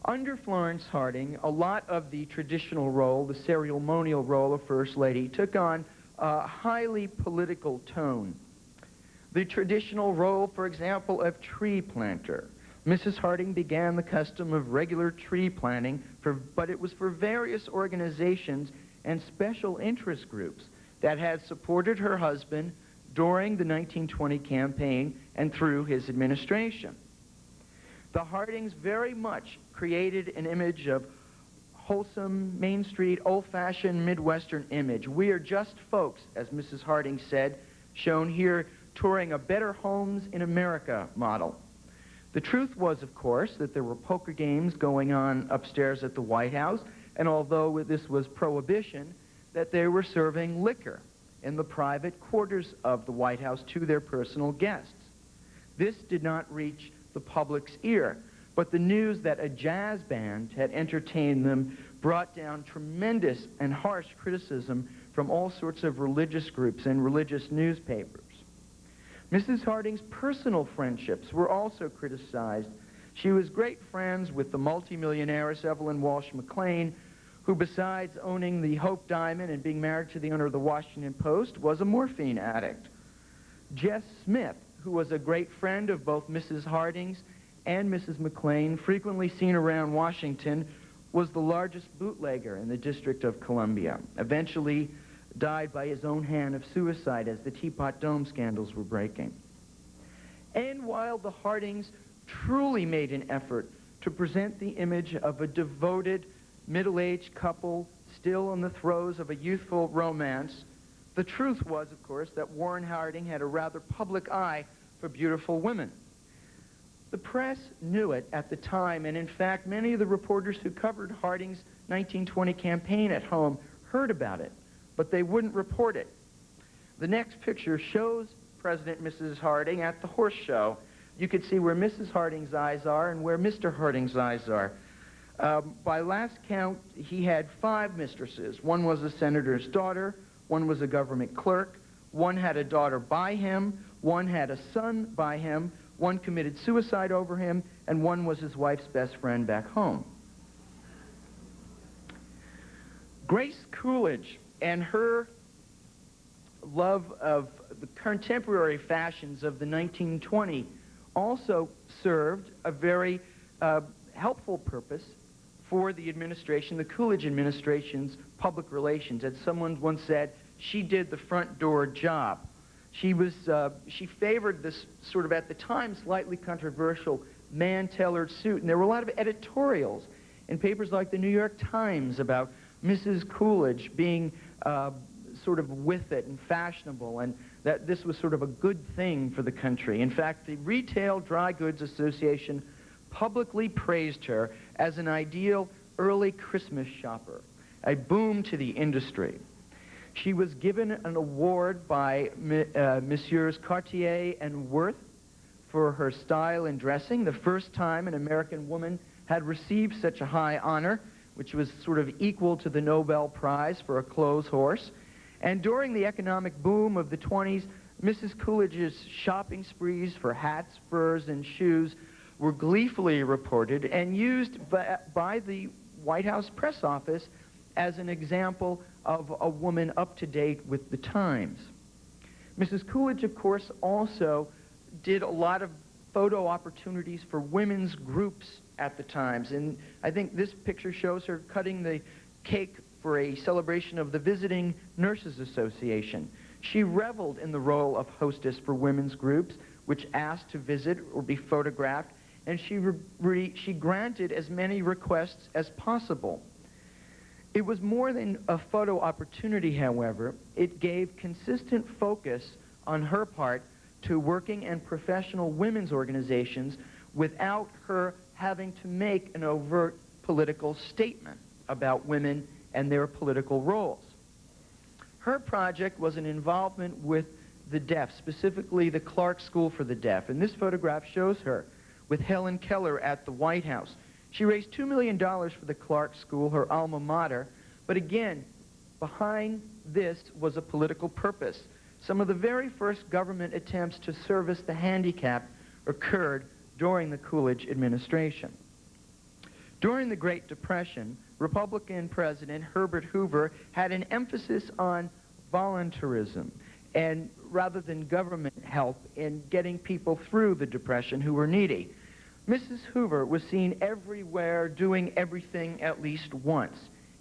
Under Florence Harding, a lot of the traditional role, the ceremonial role of First Lady, took on a highly political tone. The traditional role, for example, of tree planter. Mrs. Harding began the custom of regular tree planting, but it was for various organizations and special interest groups that had supported her husband during the 1920 campaign and through his administration. The Hardings very much created an image of wholesome, Main Street, old-fashioned Midwestern image. We are just folks, as Mrs. Harding said, shown here touring a Better Homes in America model. The truth was, of course, that there were poker games going on upstairs at the White House, and although this was prohibition, that they were serving liquor in the private quarters of the White House to their personal guests. This did not reach the public's ear, but the news that a jazz band had entertained them brought down tremendous and harsh criticism from all sorts of religious groups and religious newspapers. Mrs. Harding's personal friendships were also criticized. She was great friends with the multimillionaire Evelyn Walsh McLean, who besides owning the Hope Diamond and being married to the owner of the Washington Post, was a morphine addict. Jess Smith, who was a great friend of both Mrs. Harding's and Mrs. McLean, frequently seen around Washington, was the largest bootlegger in the District of Columbia, eventually died by his own hand of suicide as the Teapot Dome scandals were breaking. And while the Hardings truly made an effort to present the image of a devoted, middle-aged couple still in the throes of a youthful romance, the truth was, of course, that Warren Harding had a rather public eye for beautiful women. The press knew it at the time, and in fact, many of the reporters who covered Harding's 1920 campaign at home heard about it, but they wouldn't report it. The next picture shows President and Mrs. Harding at the horse show. You could see where Mrs. Harding's eyes are and where Mr. Harding's eyes are. By last count, he had 5 mistresses. One was a senator's daughter, one was a government clerk, one had a daughter by him, one had a son by him, one committed suicide over him, and one was his wife's best friend back home. Grace Coolidge and her love of the contemporary fashions of the 1920s also served a very helpful purpose for the administration, the Coolidge administration's public relations. As someone once said, she did the front door job. She favored this sort of, at the time, slightly controversial man-tailored suit, and there were a lot of editorials in papers like the New York Times about Mrs. Coolidge being sort of with it and fashionable, and that this was sort of a good thing for the country. In fact, the Retail Dry Goods Association publicly praised her as an ideal early Christmas shopper, a boom to the industry. She was given an award by Messrs. Cartier and Worth for her style and dressing, the first time an American woman had received such a high honor, which was sort of equal to the Nobel Prize for a clothes horse. And during the economic boom of the 20s, Mrs. Coolidge's shopping sprees for hats, furs, and shoes were gleefully reported and used by the White House press office as an example of a woman up to date with the times. Mrs. Coolidge, of course, also did a lot of photo opportunities for women's groups at the times, and I think this picture shows her cutting the cake for a celebration of the Visiting Nurses Association. She reveled in the role of hostess for women's groups, which asked to visit or be photographed, and she granted as many requests as possible. It was more than a photo opportunity, however. It gave consistent focus on her part to working and professional women's organizations without her having to make an overt political statement about women and their political roles. Her project was an involvement with the deaf, specifically the Clark School for the Deaf, and this photograph shows her with Helen Keller at the White House. She raised $2 million for the Clark School, her alma mater, but again, behind this was a political purpose. Some of the very first government attempts to service the handicapped occurred during the Coolidge administration. During the Great Depression, Republican President Herbert Hoover had an emphasis on voluntarism, and rather than government help in getting people through the Depression who were needy. Mrs. Hoover was seen everywhere doing everything at least once,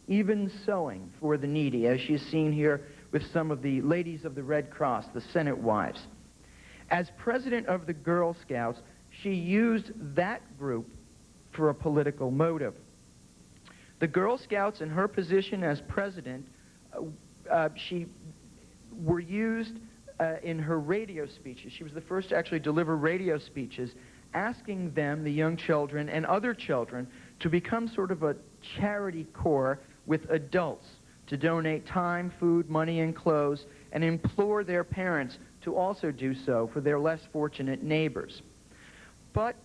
even sewing for the needy, as she's seen here with some of the ladies of the Red Cross, the Senate wives. As president of the Girl Scouts, she used that group for a political motive. The Girl Scouts, in her position as president, she were used in her radio speeches. She was the first to actually deliver radio speeches, asking them, the young children and other children, to become sort of a charity corps with adults to donate time, food, money, and clothes, and implore their parents to also do so for their less fortunate neighbors. But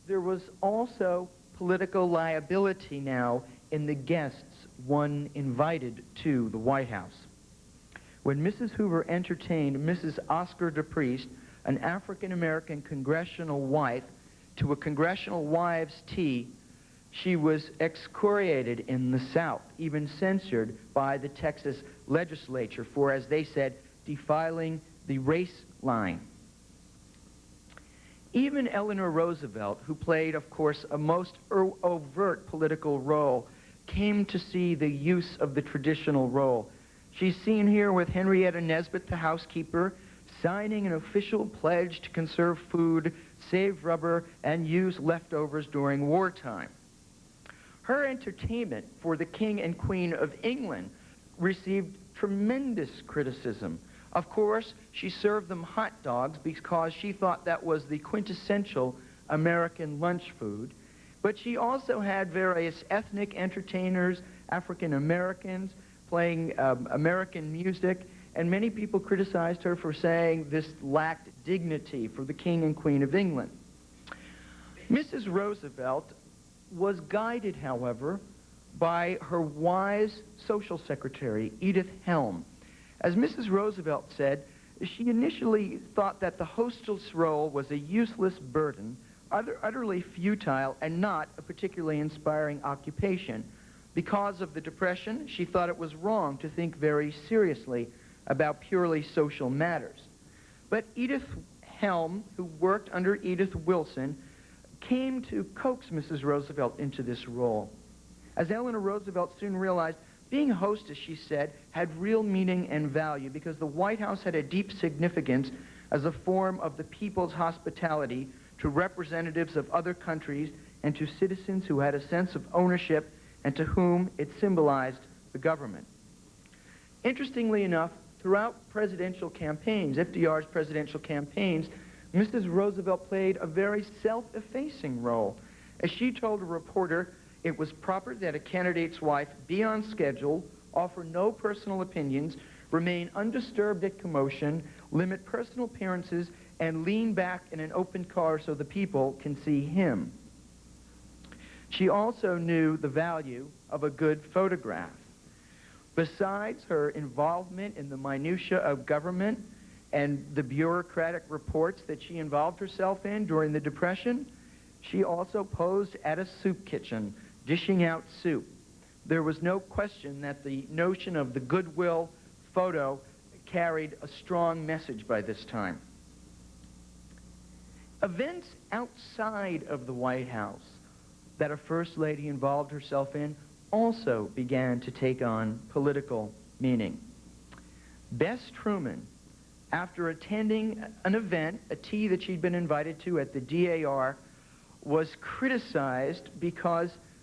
there was also political liability now in the guests one invited to the White House. When Mrs. Hoover entertained Mrs. Oscar DePriest, an African-American congressional wife, to a congressional wives' tea, she was excoriated in the South, even censured by the Texas legislature for, as they said, defiling the race line. Even Eleanor Roosevelt, who played, of course, a most overt political role, came to see the use of the traditional role. She's seen here with Henrietta Nesbitt, the housekeeper, signing an official pledge to conserve food, save rubber, and use leftovers during wartime. Her entertainment for the King and Queen of England received tremendous criticism. Of course, she served them hot dogs because she thought that was the quintessential American lunch food. But she also had various ethnic entertainers, African Americans, playing American music, and many people criticized her for saying this lacked dignity for the King and Queen of England. Mrs. Roosevelt was guided, however, by her wise social secretary, Edith Helm. As Mrs. Roosevelt said, she initially thought that the hostess role was a useless burden, utterly futile, and not a particularly inspiring occupation. Because of the Depression, she thought it was wrong to think very seriously about purely social matters. But Edith Helm, who worked under Edith Wilson, came to coax Mrs. Roosevelt into this role. As Eleanor Roosevelt soon realized, being a hostess, she said, had real meaning and value because the White House had a deep significance as a form of the people's hospitality to representatives of other countries and to citizens who had a sense of ownership and to whom it symbolized the government. Interestingly enough, throughout presidential campaigns, FDR's presidential campaigns, Mrs. Roosevelt played a very self-effacing role. As she told a reporter, it was proper that a candidate's wife be on schedule, offer no personal opinions, remain undisturbed at commotion, limit personal appearances, and lean back in an open car so the people can see him. She also knew the value of a good photograph. Besides her involvement in the minutiae of government and the bureaucratic reports that she involved herself in during the Depression, she also posed at a soup kitchen, dishing out soup. There was no question that the notion of the goodwill photo carried a strong message by this time. Events outside of the White House that a First Lady involved herself in also began to take on political meaning. Bess Truman, after attending an event, a tea that she'd been invited to at the DAR, was criticized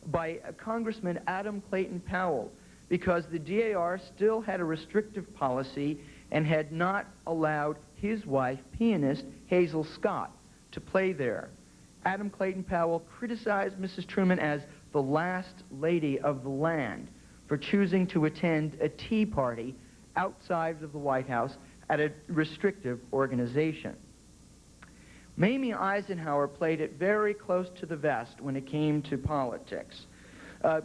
by Congressman Adam Clayton Powell because the DAR still had a restrictive policy and had not allowed his wife, pianist Hazel Scott, to play there. Adam Clayton Powell criticized Mrs. Truman as the last lady of the land for choosing to attend a tea party outside of the White House at a restrictive organization. Mamie Eisenhower played it very close to the vest when it came to politics.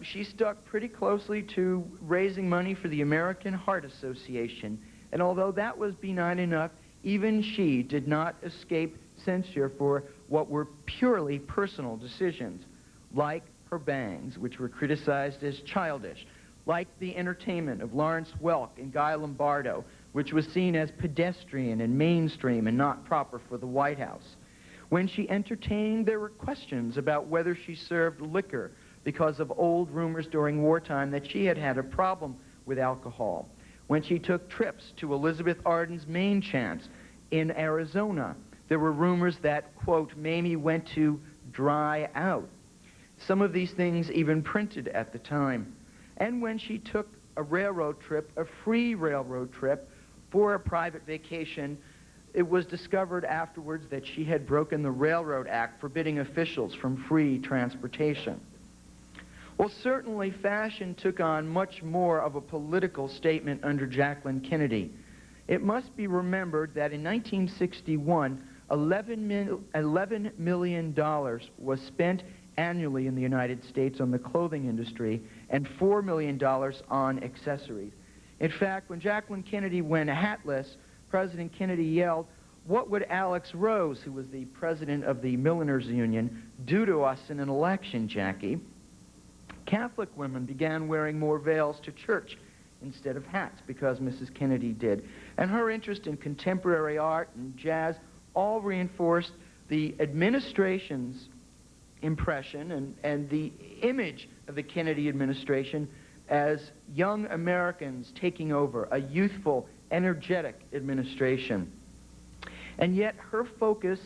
She stuck pretty closely to raising money for the American Heart Association, and although that was benign enough, even she did not escape censure for what were purely personal decisions, like her bangs, which were criticized as childish, like the entertainment of Lawrence Welk and Guy Lombardo, which was seen as pedestrian and mainstream and not proper for the White House. When she entertained, there were questions about whether she served liquor because of old rumors during wartime that she had had a problem with alcohol. When she took trips to Elizabeth Arden's main chance in Arizona, there were rumors that, quote, Mamie went to dry out. Some of these things even printed at the time. And when she took a railroad trip, a free railroad trip, for a private vacation, it was discovered afterwards that she had broken the Railroad Act forbidding officials from free transportation. Well, certainly fashion took on much more of a political statement under Jacqueline Kennedy. It must be remembered that in 1961, $11 million was spent annually in the United States on the clothing industry and $4 million on accessories. In fact, when Jacqueline Kennedy went hatless, President Kennedy yelled, "What would Alex Rose, who was the president of the Milliners Union, do to us in an election, Jackie?" Catholic women began wearing more veils to church instead of hats because Mrs. Kennedy did. And her interest in contemporary art and jazz all reinforced the administration's impression and the image of the Kennedy administration as young Americans taking over, a youthful, energetic administration. And yet her focus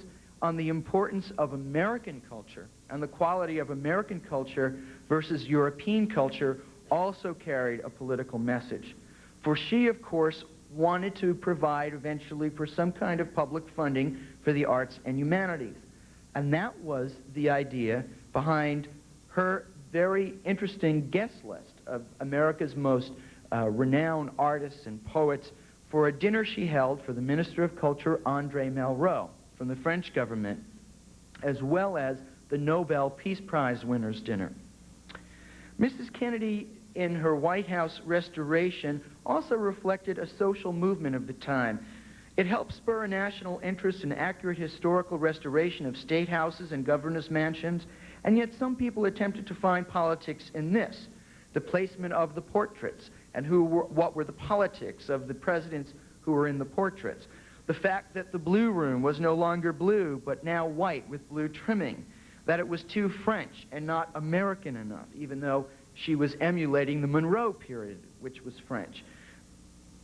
on the importance of American culture and the quality of American culture versus European culture also carried a political message. For she, of course, wanted to provide eventually for some kind of public funding for the arts and humanities. And that was the idea behind her very interesting guest list of America's most renowned artists and poets for a dinner she held for the Minister of Culture, André Malraux, from the French government, as well as the Nobel Peace Prize winners' dinner. Mrs. Kennedy, in her White House restoration, also reflected a social movement of the time. It helped spur a national interest in accurate historical restoration of state houses and governors' mansions, and yet some people attempted to find politics in this, the placement of the portraits, and what were the politics of the presidents who were in the portraits. The fact that the blue room was no longer blue, but now white with blue trimming, that it was too French and not American enough, even though she was emulating the Monroe period, which was French.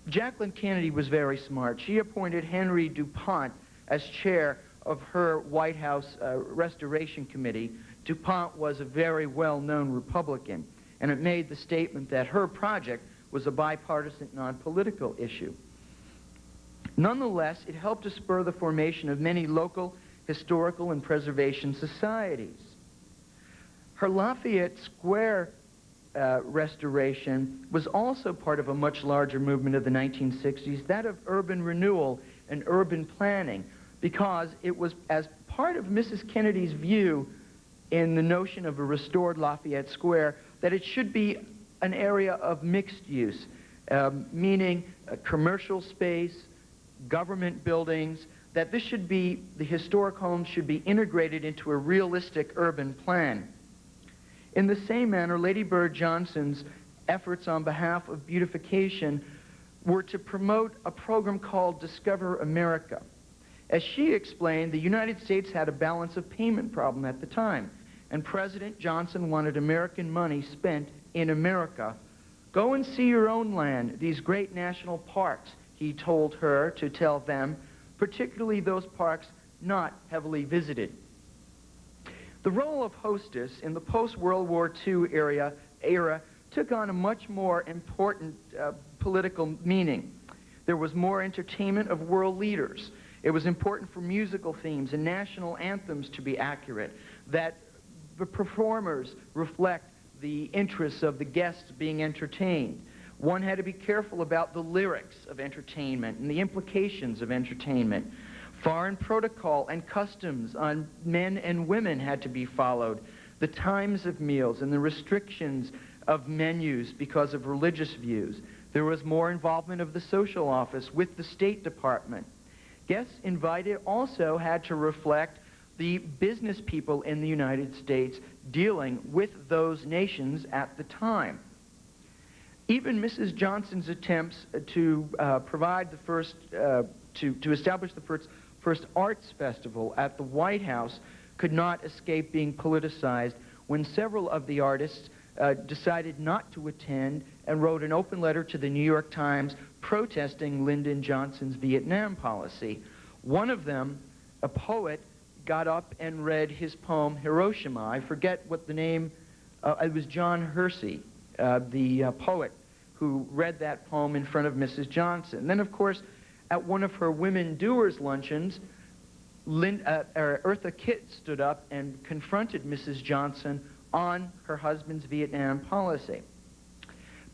Jacqueline Kennedy was very smart. She appointed Henry DuPont as chair of her White House Restoration Committee. DuPont was a very well-known Republican, and it made the statement that her project was a bipartisan, non-political issue. Nonetheless, it helped to spur the formation of many local historical and preservation societies. Her Lafayette Square restoration was also part of a much larger movement of the 1960s, that of urban renewal and urban planning, because it was as part of Mrs. Kennedy's view in the notion of a restored Lafayette Square that it should be an area of mixed use, meaning commercial space, government buildings, that this should be, the historic homes should be integrated into a realistic urban plan. In the same manner, Lady Bird Johnson's efforts on behalf of beautification were to promote a program called Discover America. As she explained, the United States had a balance of payment problem at the time, and President Johnson wanted American money spent in America. Go and see your own land, these great national parks, he told her to tell them, particularly those parks not heavily visited. The role of hostess in the post-World War II era took on a much more important political meaning. There was more entertainment of world leaders. It was important for musical themes and national anthems to be accurate, that the performers reflect the interests of the guests being entertained. One had to be careful about the lyrics of entertainment and the implications of entertainment. Foreign protocol and customs on men and women had to be followed. The times of meals and the restrictions of menus because of religious views. There was more involvement of the social office with the State Department. Guests invited also had to reflect the business people in the United States dealing with those nations at the time. Even Mrs. Johnson's attempts to provide the first, to establish the first arts festival at the White House could not escape being politicized when several of the artists decided not to attend and wrote an open letter to the New York Times protesting Lyndon Johnson's Vietnam policy. One of them, a poet, got up and read his poem Hiroshima. I forget what the name, it was John Hersey, the poet, who read that poem in front of Mrs. Johnson. Then, of course, at one of her Women Doers luncheons, Eartha Kitt stood up and confronted Mrs. Johnson on her husband's Vietnam policy.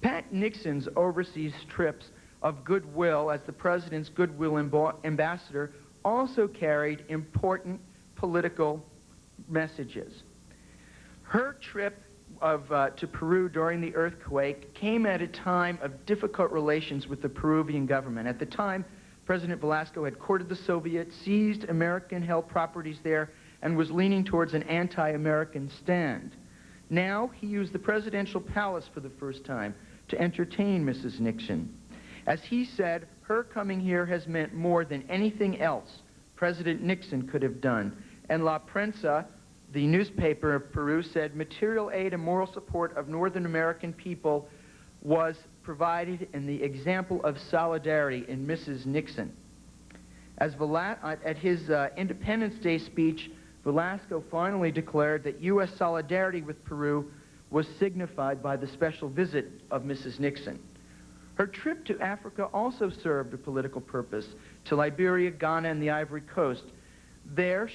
Pat Nixon's overseas trips of goodwill as the president's goodwill ambassador also carried important political messages. Her trip to Peru during the earthquake came at a time of difficult relations with the Peruvian government. At the time, President Velasco had courted the Soviets, seized American-held properties there, and was leaning towards an anti-American stand. Now, he used the presidential palace for the first time to entertain Mrs. Nixon. As he said, her coming here has meant more than anything else President Nixon could have done. And La Prensa, the newspaper of Peru, said material aid and moral support of Northern American people was provided in the example of solidarity in Mrs. Nixon. At his Independence Day speech, Velasco finally declared that U.S. solidarity with Peru was signified by the special visit of Mrs. Nixon. Her trip to Africa also served a political purpose, to Liberia, Ghana, and the Ivory Coast. There,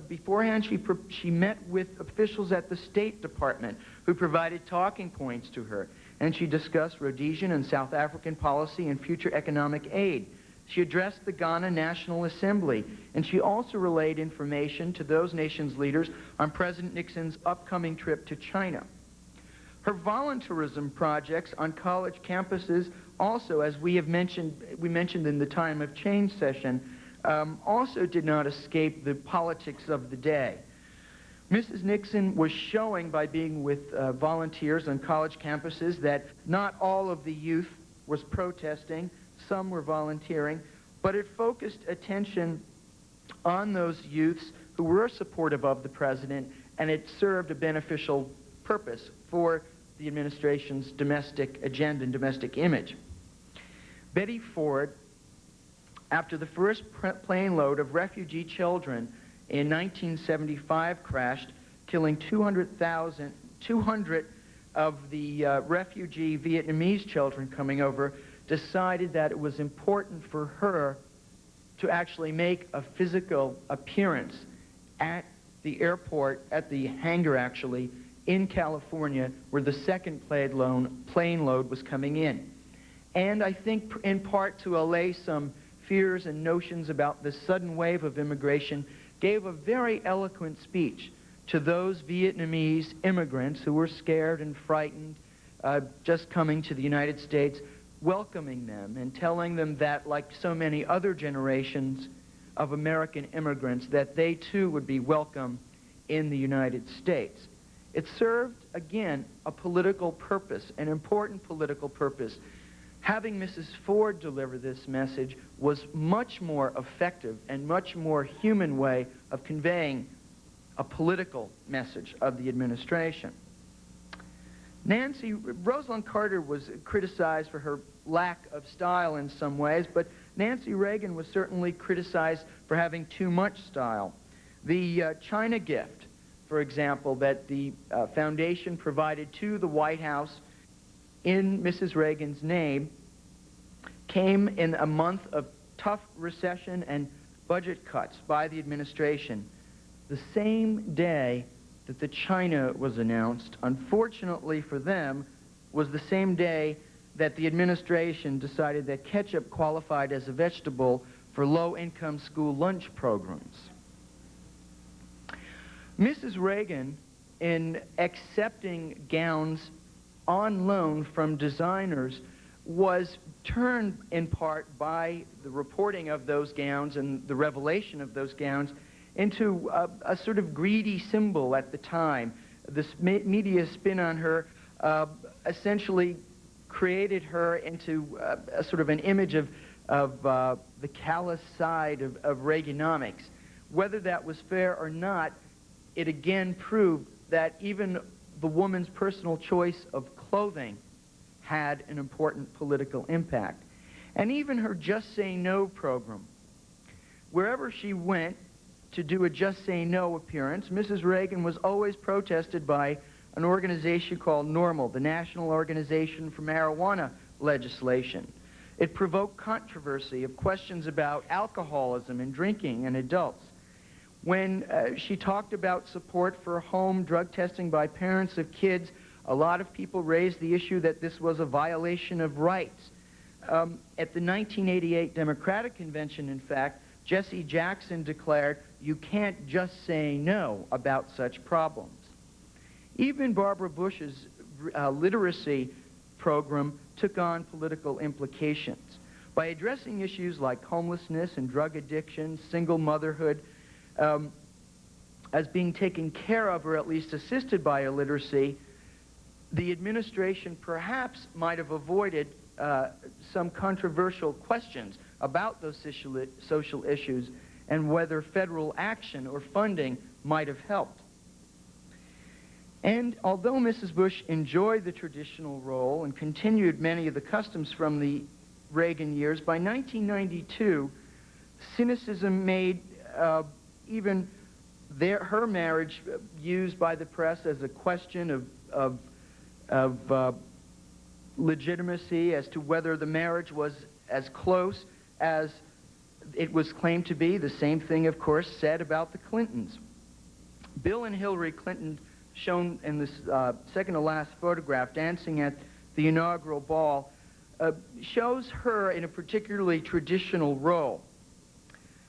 beforehand, she met with officials at the State Department who provided talking points to her, and she discussed Rhodesian and South African policy and future economic aid. She addressed the Ghana National Assembly, and she also relayed information to those nations' leaders on President Nixon's upcoming trip to China. Her volunteerism projects on college campuses also, as we mentioned in the Time of Change session, also did not escape the politics of the day. Mrs. Nixon was showing by being with volunteers on college campuses that not all of the youth was protesting, some were volunteering, but it focused attention on those youths who were supportive of the president, and it served a beneficial purpose for the administration's domestic agenda and domestic image. Betty Ford, after the first plane load of refugee children in 1975 crashed, killing 200 of the refugee Vietnamese children coming over, decided that it was important for her to actually make a physical appearance at the airport, at the hangar actually, in California, where the second plane load was coming in. And I think in part to allay some fears and notions about the sudden wave of immigration, gave a very eloquent speech to those Vietnamese immigrants who were scared and frightened, just coming to the United States, welcoming them and telling them that, like so many other generations of American immigrants, that they too would be welcome in the United States. It served, again, a political purpose, an important political purpose. Having Mrs. Ford deliver this message was much more effective and much more human way of conveying a political message of the administration. Rosalind Carter was criticized for her lack of style in some ways, but Nancy Reagan was certainly criticized for having too much style. The China gift, for example, that the foundation provided to the White House in Mrs. Reagan's name came in a month of tough recession and budget cuts by the administration. The same day that the China was announced, unfortunately for them, was the same day that the administration decided that ketchup qualified as a vegetable for low-income school lunch programs. Mrs. Reagan, in accepting gowns on loan from designers, was turned in part by the reporting of those gowns and the revelation of those gowns into a sort of greedy symbol at the time. This media spin on her essentially created her into a sort of an image of the callous side of Reaganomics. Whether that was fair or not, it again proved that even the woman's personal choice of clothing had an important political impact. And even her Just Say No program. Wherever she went to do a Just Say No appearance, Mrs. Reagan was always protested by an organization called NORML, the National Organization for Marijuana Legislation. It provoked controversy of questions about alcoholism and drinking in adults. When she talked about support for home drug testing by parents of kids, a lot of people raised the issue that this was a violation of rights. At the 1988 Democratic Convention, in fact, Jesse Jackson declared, "You can't just say no about such problems." Even Barbara Bush's literacy program took on political implications. By addressing issues like homelessness and drug addiction, single motherhood, as being taken care of or at least assisted by illiteracy, the administration perhaps might have avoided some controversial questions about those social issues and whether federal action or funding might have helped. And although Mrs. Bush enjoyed the traditional role and continued many of the customs from the Reagan years, by 1992, cynicism made even her marriage used by the press as a question of legitimacy, as to whether the marriage was as close as it was claimed to be. The same thing, of course, said about the Clintons. Bill and Hillary Clinton, shown in this second to last photograph, dancing at the inaugural ball, shows her in a particularly traditional role.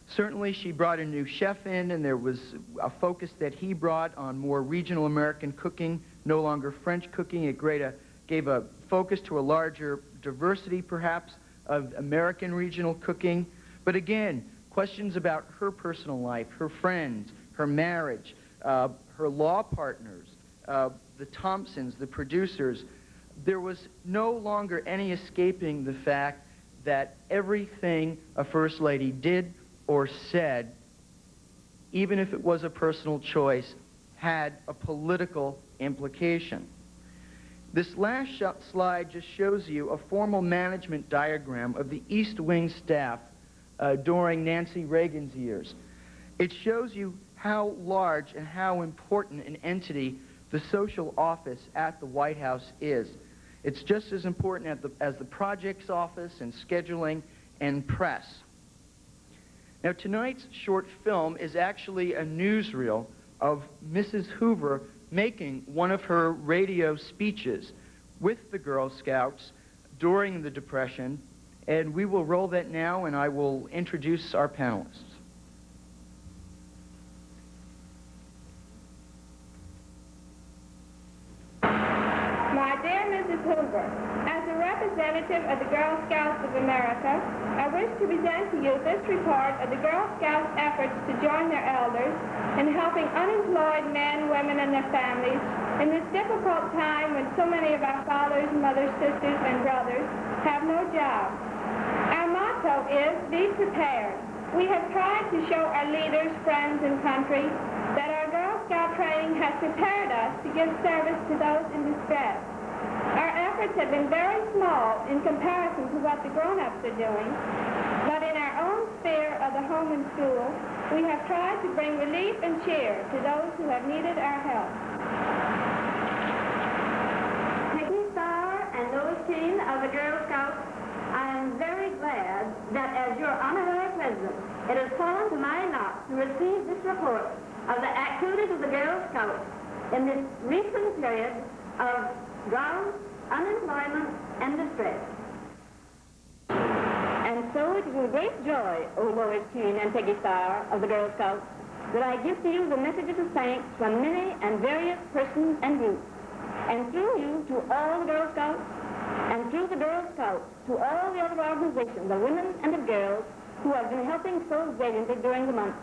Certainly she brought a new chef in, and there was a focus that he brought on more regional American cooking, no longer French cooking. It gave a focus to a larger diversity, perhaps, of American regional cooking. But again, questions about her personal life, her friends, her marriage, her law partners, the Thompsons, the producers. There was no longer any escaping the fact that everything a First Lady did or said, even if it was a personal choice, had a political implication. This last slide just shows you a formal management diagram of the East Wing staff during Nancy Reagan's years. It shows you how large and how important an entity the social office at the White House is. It's just as important as the projects office and scheduling and press. Now, tonight's short film is actually a newsreel of Mrs. Hoover making one of her radio speeches with the Girl Scouts during the Depression, and we will roll that now, and I will introduce our panelists. My dear Mrs. Hoover, as a representative of the Girl Scouts of America, I wish to present to you this report of the Girl Scouts' efforts to join their elders in helping unemployed men, women, and their families in this difficult time when so many of our fathers, mothers, sisters, and brothers have no job. Our motto is, be prepared. We have tried to show our leaders, friends, and country that our Girl Scout training has prepared us to give service to those in distress. Our efforts have been very small in comparison to what the grown-ups are doing, but in our own sphere of the home and school, we have tried to bring relief and cheer to those who have needed our help. Peggy Starr and Lois Keene of the Girl Scouts, I am very glad that as your honorary president, it has fallen to my lot to receive this report of the activities of the Girl Scouts in this recent period of drought, unemployment, and distress. And so it is with great joy, O Lois Keene and Peggy Starr of the Girl Scouts, that I give to you the messages of thanks from many and various persons and groups, and through you to all the Girl Scouts, and through the Girl Scouts to all the other organizations of women and of girls who have been helping so valiantly during the month.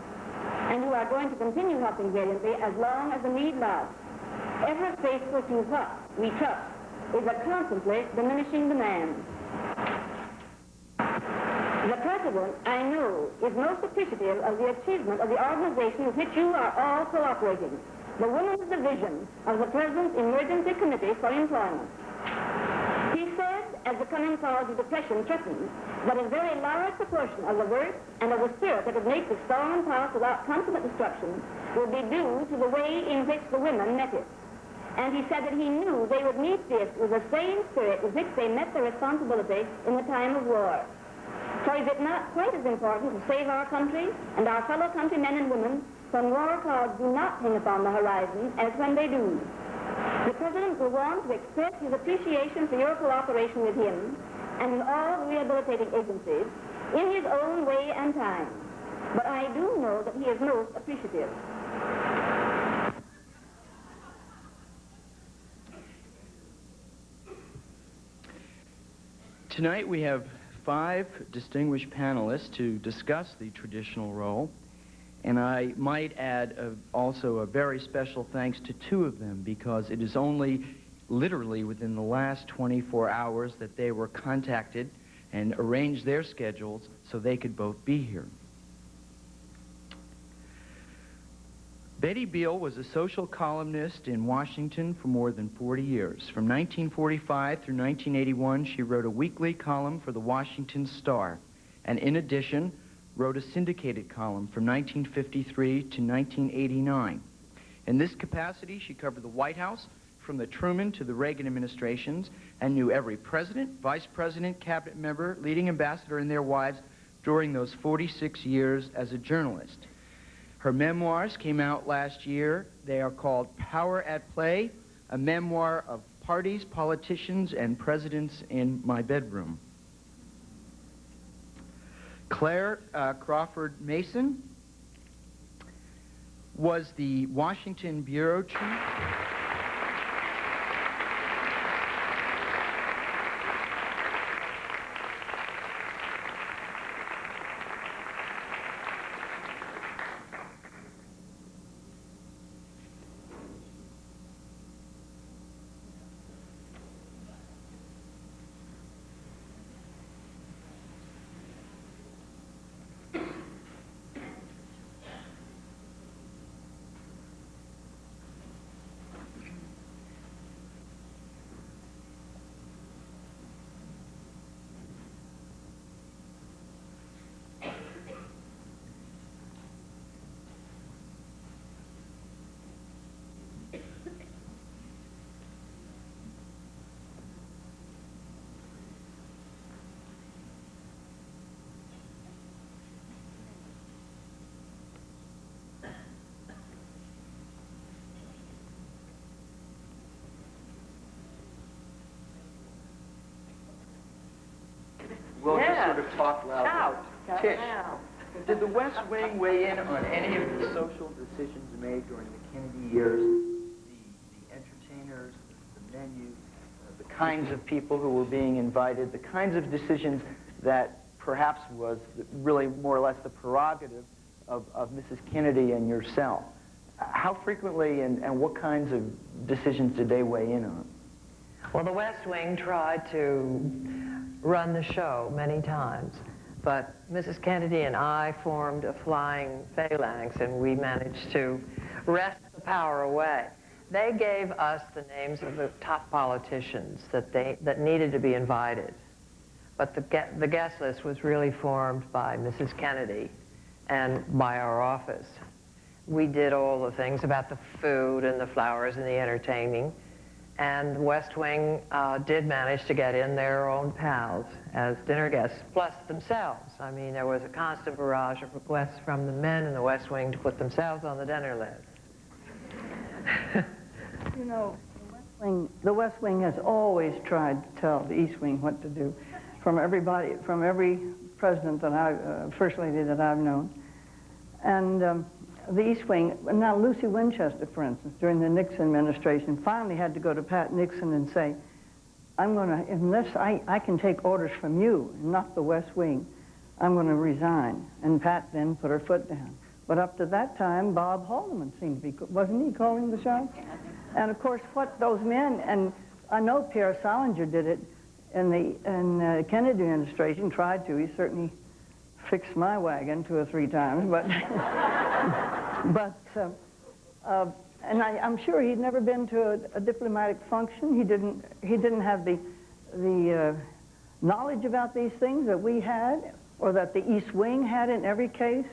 and who are going to continue helping valiantly as long as the need lasts. Ever faithful to what we trust is a constantly diminishing demand. The President, I know, is most appreciative of the achievement of the organization with which you are all cooperating, the Women's Division of the President's Emergency Committee for Employment. He said, as the coming cause of depression threatened, that a very large proportion of the work and of the spirit that would make the storm pass without consummate destruction would be due to the way in which the women met it. And he said that he knew they would meet this with the same spirit with which they met their responsibility in the time of war. So is it not quite as important to save our country and our fellow countrymen and women when war clouds do not hang upon the horizon as when they do? The President will want to express his appreciation for your cooperation with him and with all the rehabilitating agencies in his own way and time. But I do know that he is most appreciative. Tonight we have 5 distinguished panelists to discuss the traditional role, and I might add also a very special thanks to 2 of them, because it is only literally within the last 24 hours that they were contacted and arranged their schedules so they could both be here. Betty Beale was a social columnist in Washington for more than 40 years. From 1945 through 1981, she wrote a weekly column for the Washington Star, and in addition, wrote a syndicated column from 1953 to 1989. In this capacity, she covered the White House from the Truman to the Reagan administrations and knew every president, vice president, cabinet member, leading ambassador, and their wives during those 46 years as a journalist. Her memoirs came out last year. They are called Power at Play, a memoir of parties, politicians, and presidents in my bedroom. Claire Crawford Mason was the Washington bureau chief. We'll just sort of talk loudly. Tish, did the West Wing weigh in on any of the social decisions made during the Kennedy years? The entertainers, the menu, the kinds of people who were being invited, the kinds of decisions that perhaps was really more or less the prerogative of Mrs. Kennedy and yourself. How frequently and what kinds of decisions did they weigh in on? Well, the West Wing tried to run the show many times, but Mrs. Kennedy and I formed a flying phalanx, and we managed to wrest the power away. They gave us the names of the top politicians that needed to be invited, but the guest list was really formed by Mrs. Kennedy and by our office. We did all the things about the food and the flowers and the entertaining. And West Wing did manage to get in their own pals as dinner guests, plus themselves. I mean, there was a constant barrage of requests from the men in the West Wing to put themselves on the dinner list. You know, the West Wing has always tried to tell the East Wing what to do. From every president that First Lady that I've known. And the East Wing, now Lucy Winchester, for instance, during the Nixon administration, finally had to go to Pat Nixon and say, unless I can take orders from you, not the West Wing, I'm going to resign. And Pat then put her foot down. But up to that time, Bob Haldeman seemed to be, wasn't he calling the shots? And of course, what those men, and I know Pierre Salinger did it in the Kennedy administration, tried to. He certainly fixed my wagon 2 or 3 times, but, and I'm sure he'd never been to a diplomatic function. He didn't have the knowledge about these things that we had, or that the East Wing had in every case.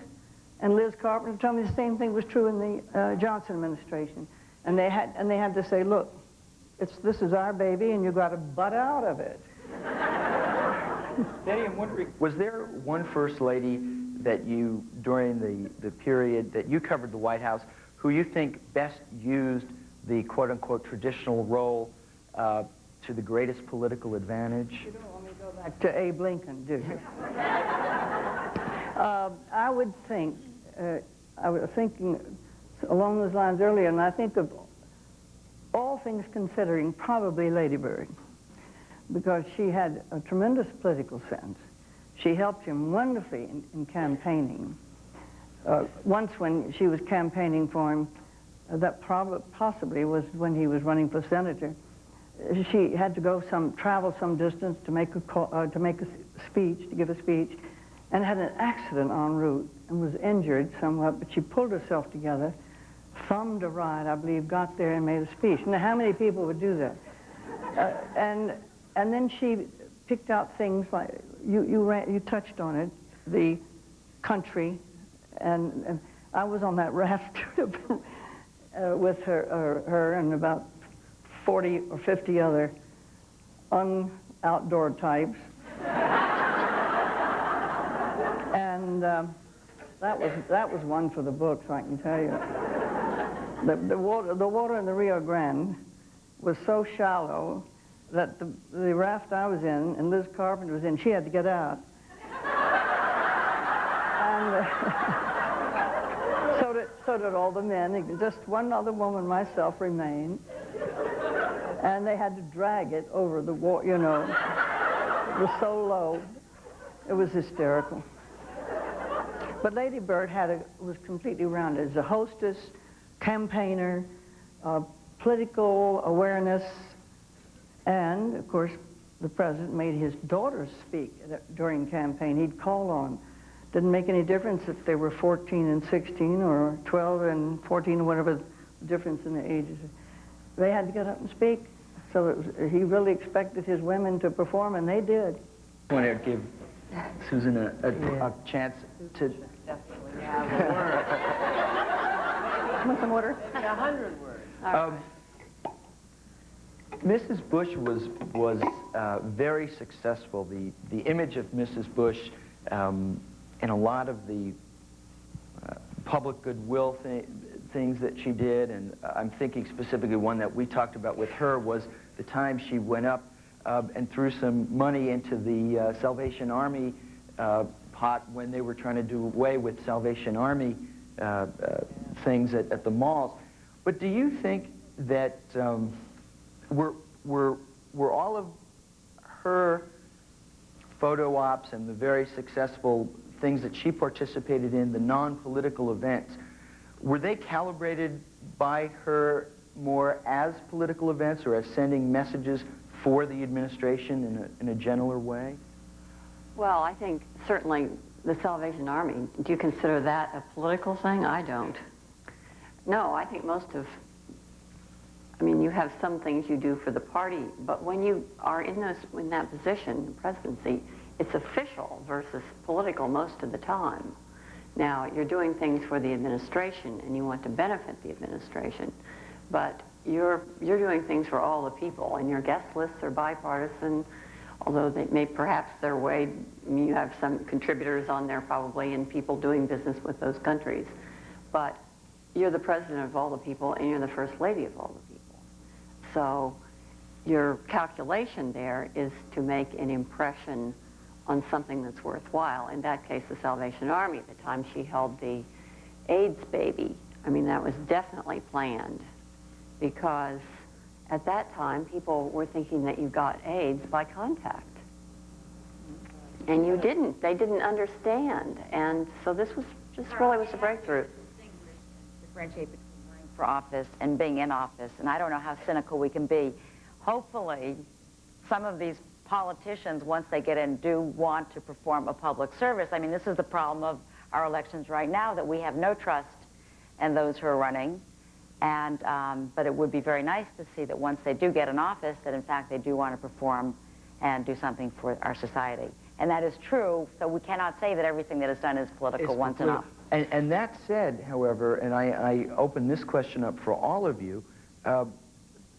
And Liz Carpenter told me the same thing was true in the Johnson administration. And they had to say, look, this is our baby, and you've got to butt out of it. Betty, I'm wondering, was there one First Lady that you, during the period that you covered the White House, who you think best used the quote-unquote traditional role to the greatest political advantage? You don't want me to go back to Abe Lincoln, do you? I would think, I was thinking along those lines earlier, and I think of all things considering, probably Lady Bird, because she had a tremendous political sense. She helped him wonderfully in campaigning. Once when she was campaigning for him, that possibly was when he was running for senator, she had to go travel some distance to make a speech, to give a speech, and had an accident en route and was injured somewhat, but she pulled herself together, thumbed a ride, I believe, got there and made a speech. Now, how many people would do that? And then she picked out things like, you touched on it, the country, and I was on that raft with her and about 40 or 50 other outdoor types. And that was one for the books, I can tell you. The water in the Rio Grande was so shallow that the raft I was in and Liz Carpenter was in, she had to get out. And so did all the men. Just one other woman, myself, remained. And they had to drag it over the water, you know. It was so low. It was hysterical. But Lady Bird was completely rounded as a hostess, campaigner, political awareness, and, of course, the president made his daughters speak during campaign. He'd call on. Didn't make any difference if they were 14 and 16 or 12 and 14 or whatever the difference in the ages. They had to get up and speak. So he really expected his women to perform, and they did. I want to give Susan a chance to... Definitely, yeah, Want some water? 100 words. Mrs. Bush was very successful. The image of Mrs. Bush in a lot of the public goodwill things that she did, and I'm thinking specifically one that we talked about with her was the time she went up and threw some money into the Salvation Army pot when they were trying to do away with Salvation Army things at the malls. But do you think that were all of her photo ops and the very successful things that she participated in, the non-political events, were they calibrated by her more as political events or as sending messages for the administration in a gentler way? Well, I think certainly the Salvation Army, do you consider that a political thing? I don't. No, I think I mean, you have some things you do for the party, but when you are in that position, the presidency, it's official versus political most of the time. Now, you're doing things for the administration and you want to benefit the administration, but you're doing things for all the people, and your guest lists are bipartisan, although they may perhaps their way, I mean, you have some contributors on there probably and people doing business with those countries, but you're the president of all the people and you're the first lady of all the people. So your calculation there is to make an impression on something that's worthwhile. In that case, the Salvation Army, at the time she held the AIDS baby, I mean, that was definitely planned, because at that time, people were thinking that you got AIDS by contact. And you didn't. They didn't understand. And so this was This really was a breakthrough. Differentiate between running for office and being in office, and I don't know how cynical we can be. Hopefully, some of these politicians, once they get in, do want to perform a public service. I mean, this is the problem of our elections right now, that we have no trust in those who are running. And, but it would be very nice to see that once they do get in office, that in fact they do want to perform and do something for our society. And that is true, so we cannot say that everything that is done is political once and off. And that said, however, and I open this question up for all of you,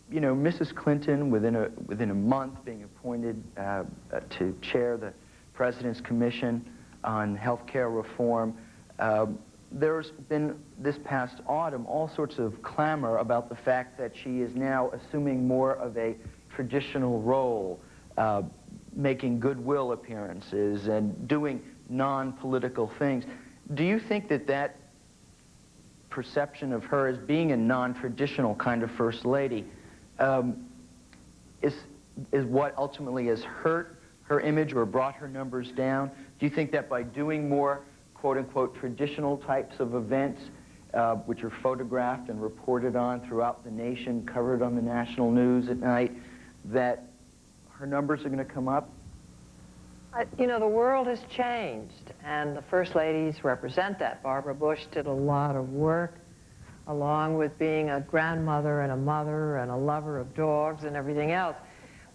you know, Mrs. Clinton, within a month being appointed to chair the President's Commission on Health Care Reform, there's been, this past autumn, all sorts of clamor about the fact that she is now assuming more of a traditional role, making goodwill appearances and doing non-political things. Do you think that that perception of her as being a non-traditional kind of First Lady is what ultimately has hurt her image or brought her numbers down? Do you think that by doing more quote-unquote traditional types of events, which are photographed and reported on throughout the nation, covered on the national news at night, that her numbers are going to come up? You know, the world has changed, and the First Ladies represent that. Barbara Bush did a lot of work, along with being a grandmother and a mother and a lover of dogs and everything else.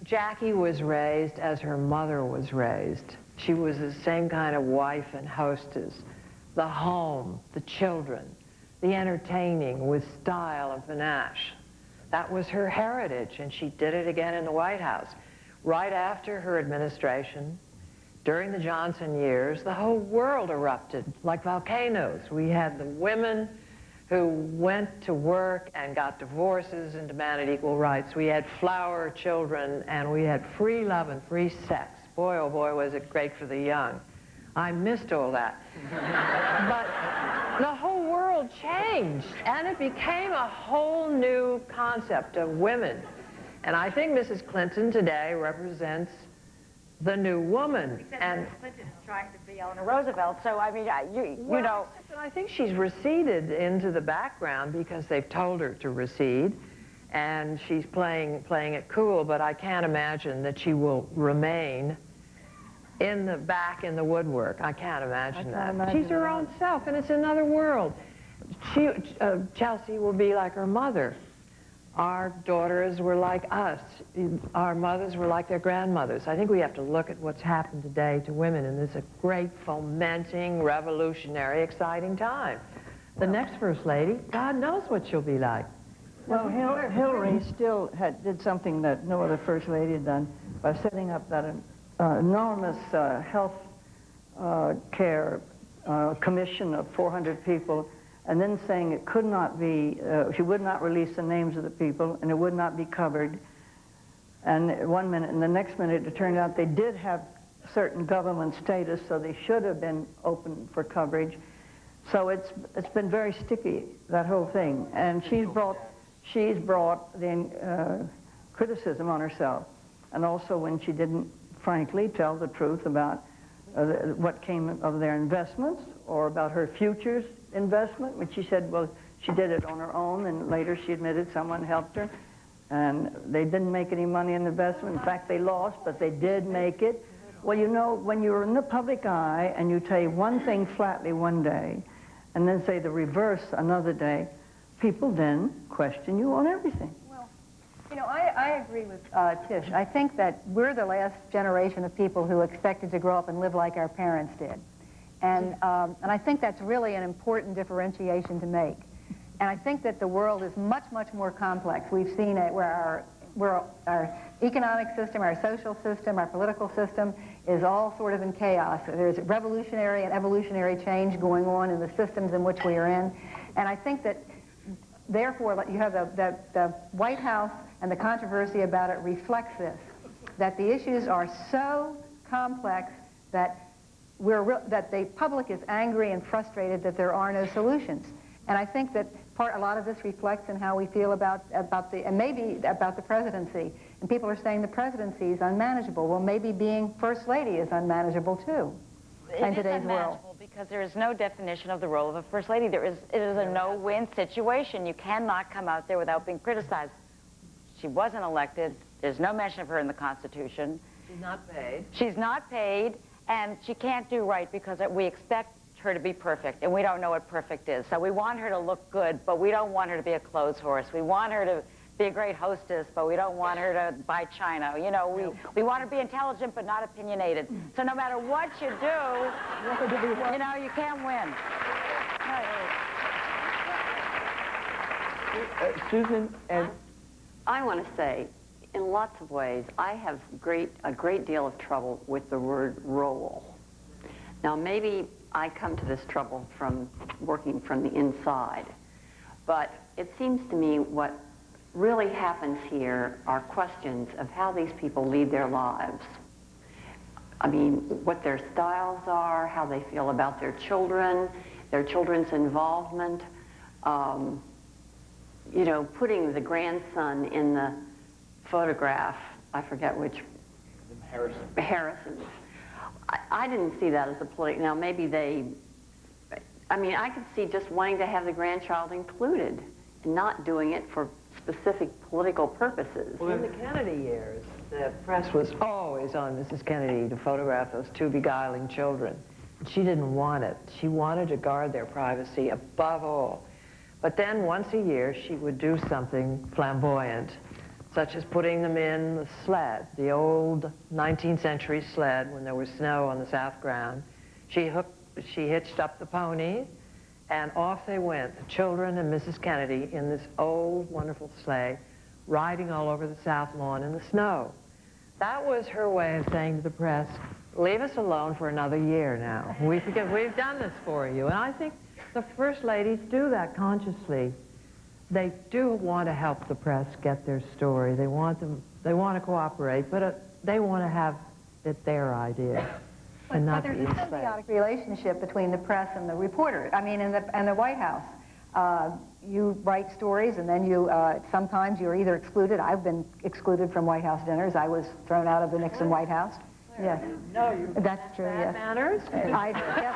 Jackie was raised as her mother was raised. She was the same kind of wife and hostess. The home, the children, the entertaining with style and panache. That was her heritage, and she did it again in the White House. Right after her administration, during the Johnson years, the whole world erupted like volcanoes. We had the women who went to work and got divorces and demanded equal rights. We had flower children, and we had free love and free sex. Boy, oh boy, was it great for the young. I missed all that. But the whole world changed, and it became a whole new concept of women. And I think Mrs. Clinton today represents the new woman. And Clinton is trying to be Eleanor Roosevelt, so I mean, you know. I think she's receded into the background because they've told her to recede, and she's playing it cool, but I can't imagine that she will remain in the back in the woodwork. I can't imagine that. She's her own self, and it's another world. Chelsea will be like her mother. Our daughters were like us. Our mothers were like their grandmothers. I think we have to look at what's happened today to women, and it's a great, fomenting, revolutionary, exciting time. The next First Lady, God knows what she'll be like. Well, Hillary still did something that no other First Lady had done by setting up that enormous health care commission of 400 people, and then saying it could not be, she would not release the names of the people, and it would not be covered. And 1 minute, and the next minute it turned out they did have certain government status, so they should have been open for coverage. So it's been very sticky, that whole thing. And she's brought the criticism on herself. And also when she didn't, frankly, tell the truth about what came of their investments, or about her futures investment, which she said, well, she did it on her own, and later she admitted someone helped her. And they didn't make any money in the investment. In fact, they lost, but they did make it. Well, you know, when you're in the public eye and you say one thing flatly one day, and then say the reverse another day, people then question you on everything. Well, you know, I agree with Tish. I think that we're the last generation of people who expected to grow up and live like our parents did. And I think that's really an important differentiation to make. And I think that the world is much, much more complex. We've seen it where our economic system, our social system, our political system is all sort of in chaos. There's revolutionary and evolutionary change going on in the systems in which we are in. And I think that, therefore, you have the White House, and the controversy about it reflects this, that the issues are so complex that the public is angry and frustrated that there are no solutions. And I think that a lot of this reflects in how we feel about the presidency. And people are saying the presidency is unmanageable. Well, maybe being First Lady is unmanageable too in today's world. because there is no definition of the role of a first lady. It is a no-win situation. You cannot come out there without being criticized. She wasn't elected. There's no mention of her in the Constitution. She's not paid. She's not paid, and she can't do right because we expect her to be perfect, and we don't know what perfect is. So we want her to look good, but we don't want her to be a clothes horse. We want her to be a great hostess, but we don't want her to buy china. You know, we want her to be intelligent, but not opinionated. So no matter what you do, you know, you can't win. Susan, and I want to say, in lots of ways, I have a great deal of trouble with the word role. Now, maybe I come to this trouble from working from the inside, but it seems to me what really happens here are questions of how these people lead their lives. I mean, what their styles are, how they feel about their children's involvement, you know, putting the grandson in the photograph, I forget which. Harrison. I didn't see that as a political, now maybe I mean, I could see just wanting to have the grandchild included and not doing it for specific political purposes. Well, in the Kennedy years, the press was always on Mrs. Kennedy to photograph those two beguiling children. She didn't want it. She wanted to guard their privacy above all. But then once a year, she would do something flamboyant, such as putting them in the sled, the old 19th century sled when there was snow on the south ground. She hitched up the pony, and off they went, the children and Mrs. Kennedy in this old, wonderful sleigh, riding all over the south lawn in the snow. That was her way of saying to the press, leave us alone for another year now. We've done this for you. And I think the first ladies do that consciously. They do want to help the press get their story. They want to cooperate, but they want to have it their idea. And not But there's a symbiotic relationship between the press and the reporter. I mean, and the White House. You write stories, and then sometimes you're either excluded. I've been excluded from White House dinners. I was thrown out of the Nixon White House. Yes. No, that's true. Yes. Manners. I guess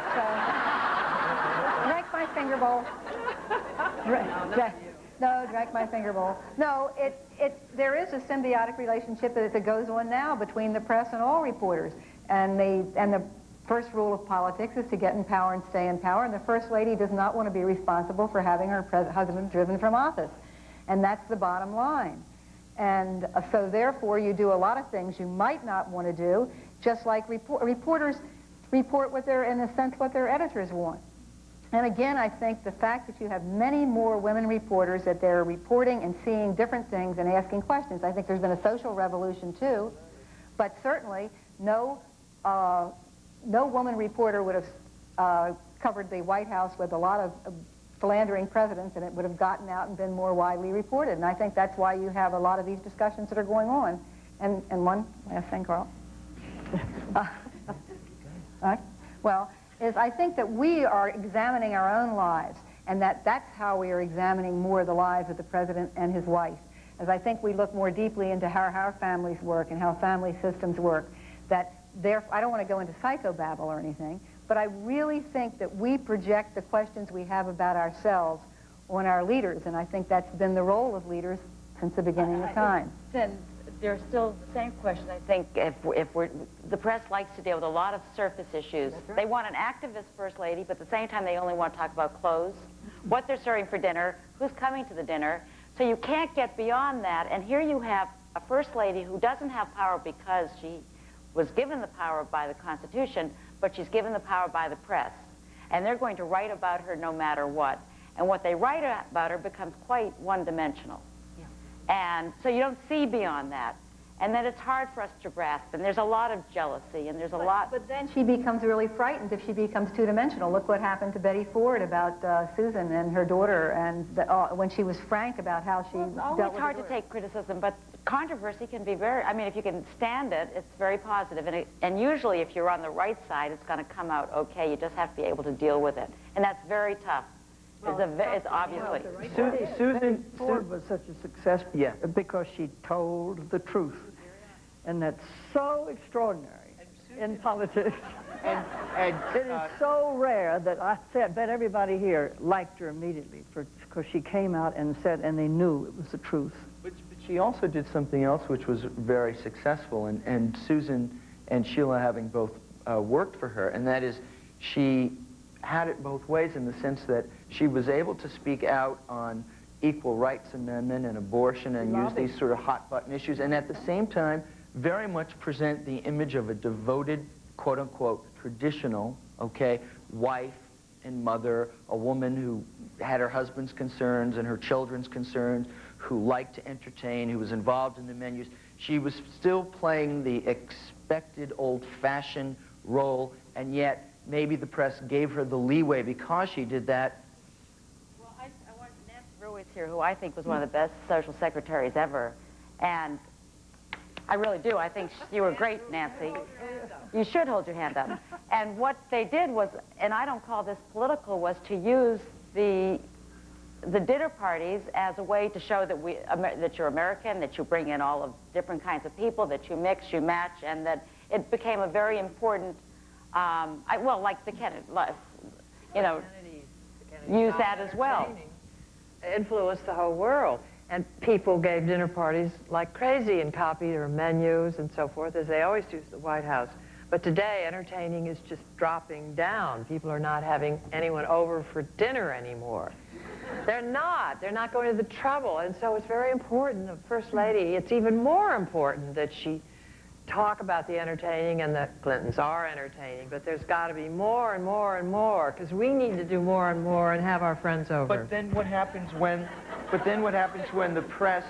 drank my finger bowl. No, drank my finger bowl. No, there is a symbiotic relationship that goes on now between the press and all reporters. And the first rule of politics is to get in power and stay in power. And the First Lady does not want to be responsible for having her husband driven from office. And that's the bottom line. And so therefore, you do a lot of things you might not want to do, just like reporters report in a sense, what their editors want. And again, I think the fact that you have many more women reporters, that they're reporting and seeing different things and asking questions. I think there's been a social revolution, too. But certainly, no woman reporter would have covered the White House with a lot of philandering presidents, and it would have gotten out and been more widely reported. And I think that's why you have a lot of these discussions that are going on. And one last thing, Carl. Well, I think that we are examining our own lives, and that's how we are examining more the lives of the president and his wife. As I think we look more deeply into how our families work and how family systems work, I don't want to go into psychobabble or anything, but I really think that we project the questions we have about ourselves on our leaders, and I think that's been the role of leaders since the beginning of time. Then there's still the same question. I think the press likes to deal with a lot of surface issues. Right. They want an activist first lady, but at the same time they only want to talk about clothes, what they're serving for dinner, who's coming to the dinner. So you can't get beyond that. And here you have a first lady who doesn't have power because she was given the power by the Constitution, but she's given the power by the press. And they're going to write about her no matter what. And what they write about her becomes quite one-dimensional. Yeah. And so you don't see beyond that. And then it's hard for us to grasp. And there's a lot of jealousy, and there's a lot... But then she becomes really frightened if she becomes two-dimensional. Look what happened to Betty Ford about Susan and her daughter, and when she was frank about how she dealt with her daughter. It's hard to take criticism, but controversy can be very... I mean, if you can stand it, it's very positive. And usually, if you're on the right side, it's going to come out okay. You just have to be able to deal with it. And that's very tough. It's obviously... Susan Ford was such a success because she told the truth. And that's so extraordinary in politics. And It is so rare that I bet everybody here liked her immediately because she came out and said, and they knew it was the truth. But she also did something else which was very successful, and Susan and Sheila having both worked for her, and that is she had it both ways in the sense that she was able to speak out on equal rights amendment and abortion and use these sort of hot-button issues, and at the same time very much present the image of a devoted, quote-unquote, traditional, okay, wife and mother, a woman who had her husband's concerns and her children's concerns, who liked to entertain, who was involved in the menus. She was still playing the expected old-fashioned role, and yet maybe the press gave her the leeway because she did that. Well, I want Nancy Ruiz here, who I think was one of the best social secretaries ever, and I really do. I think you were great, Nancy. You should hold your hand up. And what they did was, and I don't call this political, was to use the dinner parties as a way to show that that you're American, that you bring in all of different kinds of people, that you mix, you match, and that it became a very important, well, like the Kennedy, you know, use that as well. Influenced the whole world. And people gave dinner parties like crazy and copied their menus and so forth, as they always do at the White House. But today, entertaining is just dropping down. People are not having anyone over for dinner anymore. They're not going to the trouble. And so it's very important, the First Lady, it's even more important that she talk about the entertaining, and the Clintons are entertaining, but there's got to be more and more and more, because we need to do more and more and have our friends over. But then what happens when the press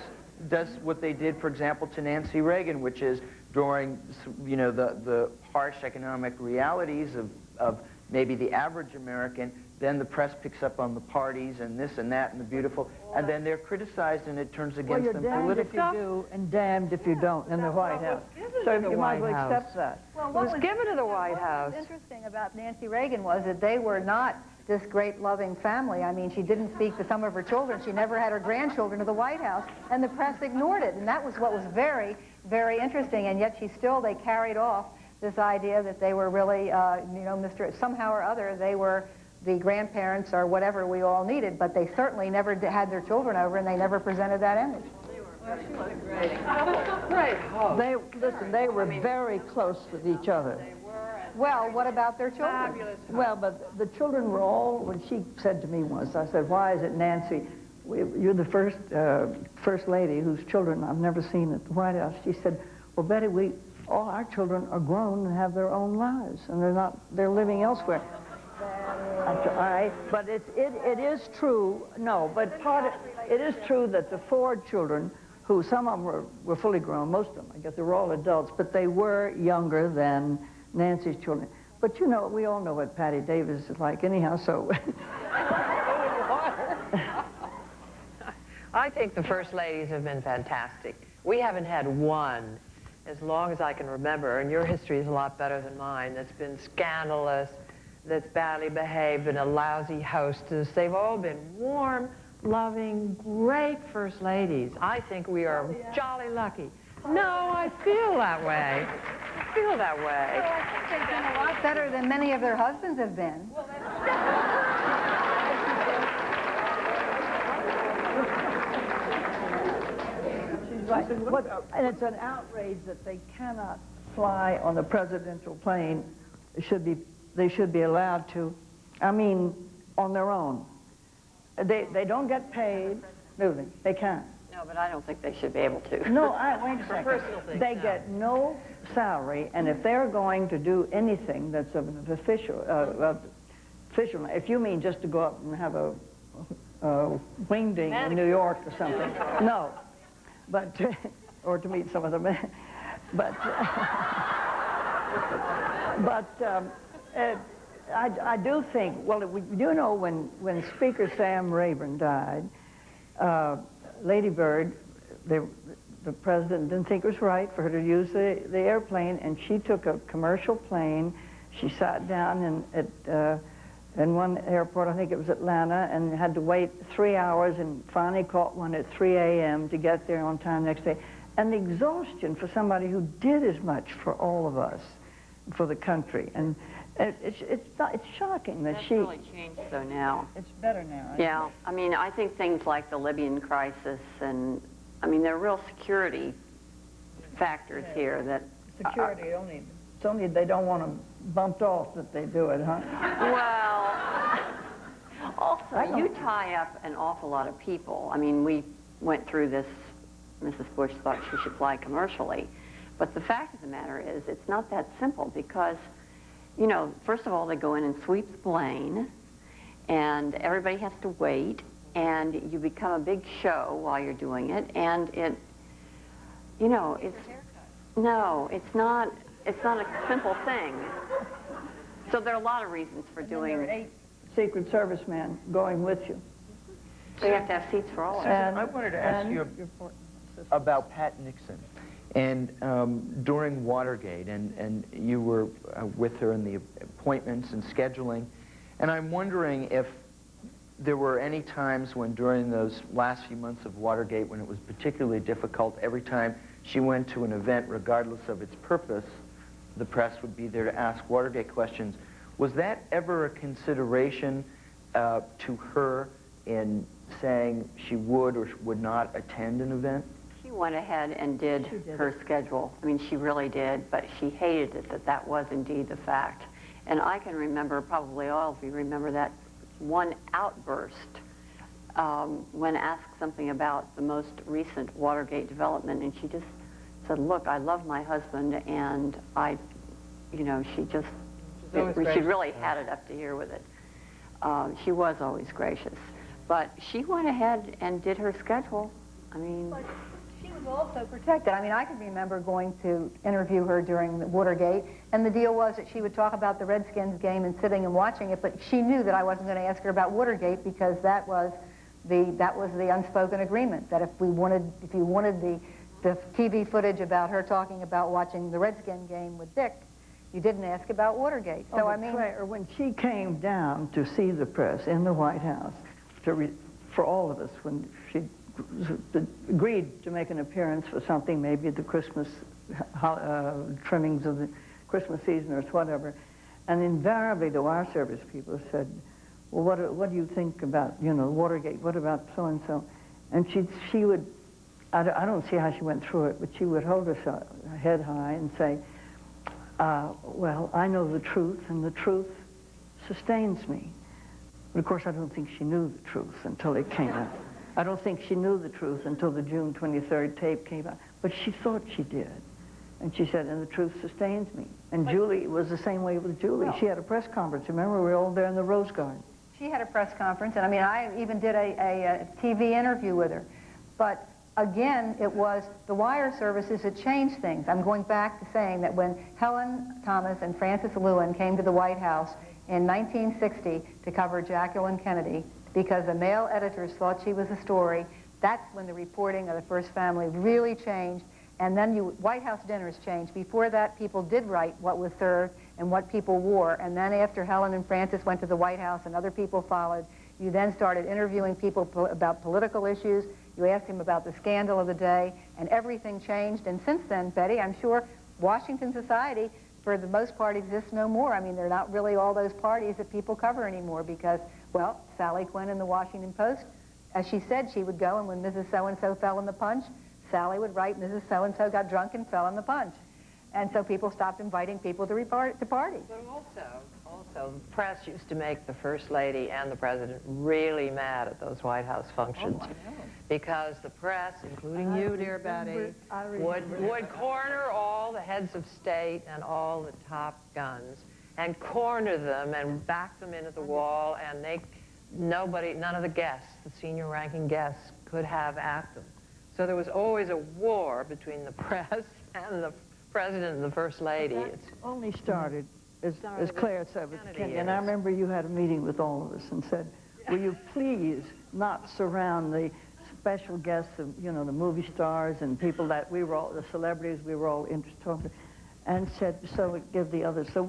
does what they did, for example, to Nancy Reagan, which is during, you know, the harsh economic realities of maybe the average American, then the press picks up on the parties and this and that and the beautiful, and then they're criticized and it turns against them politically. Well, you're damned if you do and damned if you don't in the White House. So you might as well accept that. Well, What was given to the White House. What was interesting about Nancy Reagan was that they were not this great loving family. I mean, she didn't speak to some of her children. She never had her grandchildren to the White House, and the press ignored it. And that was what was very, very interesting. And yet they carried off this idea that they were really, you know, somehow or other, they were the grandparents or whatever we all needed, but they certainly never had their children over, and they never presented that image. They were very close with each other. Well, what about their children? Well, but the children were all, when she said to me once, I said, why is it, Nancy, you're the first lady whose children I've never seen at the White House. She said, well, Betty, all our children are grown and have their own lives, and they're living elsewhere. But it is true, no, but it is true that the Ford children, who some of them were fully grown, most of them, I guess they were all adults, but they were younger than Nancy's children. But you know, we all know what Patty Davis is like anyhow, so. I think the First Ladies have been fantastic. We haven't had one, as long as I can remember, and your history is a lot better than mine, that's been scandalous, that's badly behaved, been a lousy hostess. They've all been warm, loving, great First Ladies. I think we are jolly lucky. No, I feel that way. I feel that way. Well, I think they've been a lot better than many of their husbands have been. And it's an outrage that they cannot fly on the presidential plane. They should be allowed to, I mean, on their own. They don't get paid, do they? They can't. No, but I don't think they should be able to. No, wait a second. They get no salary, and if they're going to do anything that's of an official, if you mean just to go up and have a wingding in New York or something, no. But, or to meet some of the men, but I do think, well, you know, when Speaker Sam Rayburn died, Lady Bird, the president didn't think it was right for her to use the airplane, and she took a commercial plane. She sat down in one airport, I think it was Atlanta, and had to wait 3 hours, and finally caught one at 3 a.m. to get there on time next day. And the exhaustion for somebody who did as much for all of us, for the country. And It's shocking that That's she... really changed though now. It's better now. Yeah, I mean, I think things like the Libyan crisis and, I mean, there are real security factors here that... Security it's only they don't want them bumped off that they do it, huh? Well, also, you tie up an awful lot of people. I mean, we went through this, Mrs. Bush thought she should fly commercially. But the fact of the matter is, it's not that simple because, you know, first of all, they go in and sweep the plane, and everybody has to wait, and you become a big show while you're doing it, and it, you know, no, it's not a simple thing. So there are a lot of reasons for doing... There are 8 Secret Service men going with you. So you have to have seats for all of them. I wanted to ask you about Pat Nixon. And during Watergate, and you were with her in the appointments and scheduling, and I'm wondering if there were any times when during those last few months of Watergate when it was particularly difficult, every time she went to an event, regardless of its purpose, the press would be there to ask Watergate questions. Was that ever a consideration to her in saying she would or would not attend an event? She went ahead and did her schedule. I mean, she really did, but she hated it that that was indeed the fact. And I can remember, probably all of you remember that one outburst when asked something about the most recent Watergate development, and she just said, look, I love my husband, and I, you know, she just, she really had it up to here with it. She was always gracious. But she went ahead and did her schedule. I mean... But she was also protected. I mean, I can remember going to interview her during the Watergate, and the deal was that she would talk about the Redskins game and sitting and watching it, but she knew that I wasn't going to ask her about Watergate because that was the unspoken agreement, that if you wanted the TV footage about her talking about watching the Redskin game with Dick, you didn't ask about Watergate. So, I mean... Claire, when she came down to see the press in the White House, for all of us, when she agreed to make an appearance for something, maybe the Christmas trimmings of the Christmas season or whatever, and invariably the wire service people said, well, what do you think about, you know, Watergate? What about so-and-so? And she would, I don't see how she went through it, but she would hold her head high and say, well, I know the truth, and the truth sustains me. But of course, I don't think she knew the truth until it came out. I don't think she knew the truth until the June 23rd tape came out. But she thought she did. And she said, and the truth sustains me. And Julie was the same way with Julie. Well, she had a press conference. Remember, we were all there in the Rose Garden. She had a press conference, and I mean, I even did a TV interview with her. But again, it was the wire services that changed things. I'm going back to saying that when Helen Thomas and Frances Lewin came to the White House in 1960 to cover Jacqueline Kennedy, because the male editors thought she was a story, that's when the reporting of the First Family really changed. And then White House dinners changed. Before that, people did write what was served and what people wore. And then after Helen and Frances went to the White House and other people followed, you then started interviewing people about political issues. You asked them about the scandal of the day, and everything changed. And since then, Betty, I'm sure Washington society, for the most part, exists no more. I mean, they're not really all those parties that people cover anymore because, well, Sally Quinn in the Washington Post, as she said, she would go, and when Mrs. So-and-so fell in the punch, Sally would write, Mrs. So-and-so got drunk and fell in the punch. And so people stopped inviting people to parties. But also, the press used to make the First Lady and the President really mad at those White House functions. Oh, I know. Because the press, including you, dear Betty, would corner all the heads of state and all the top guns and corner them and back them into the wall, and none of the guests, the senior ranking guests, could have at them. So there was always a war between the press and the President and the First Lady. It only started, as Claire said, with Kennedy. And I remember you had a meeting with all of us and said, will you please not surround the special guests of, you know, the movie stars and people that we were all, the celebrities we were all interested in, and said, so give the others. So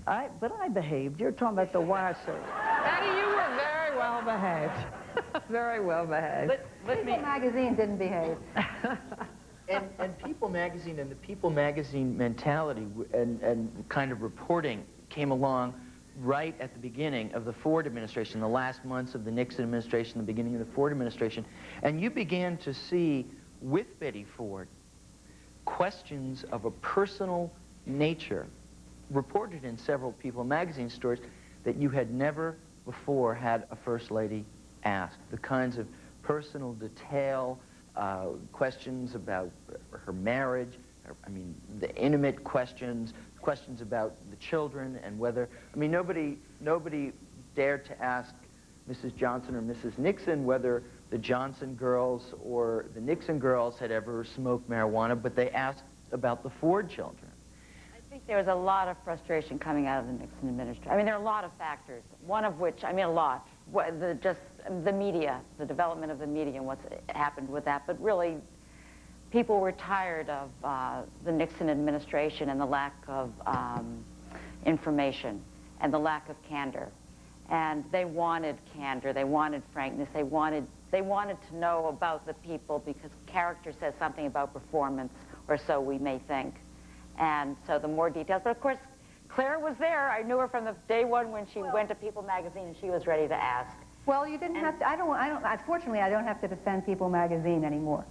but I behaved. You're talking about the wire service. Betty, you were very well behaved. Very well behaved. People magazine didn't behave. And People magazine and the People magazine mentality and kind of reporting came along right at the beginning of the Ford administration, the last months of the Nixon administration, the beginning of the Ford administration, and you began to see with Betty Ford questions of a personal nature reported in several People magazine stories that you had never before had a First Lady ask. The kinds of personal detail, questions about her marriage, I mean, the intimate questions, questions about the children and whether, I mean, nobody dared to ask Mrs. Johnson or Mrs. Nixon whether the Johnson girls or the Nixon girls had ever smoked marijuana, but they asked about the Ford children. I think there was a lot of frustration coming out of the Nixon administration. I mean, there are a lot of factors, one of which, I mean, a lot, just the media, the development of the media and what's happened with that, but really, people were tired of the Nixon administration and the lack of information and the lack of candor. And they wanted candor, they wanted frankness, they wanted to know about the people because character says something about performance, or so we may think. And so the more details, but of course, Claire was there. I knew her from the day one when she went to People magazine and she was ready to ask. Well, you didn't have to, unfortunately, I don't have to defend People magazine anymore.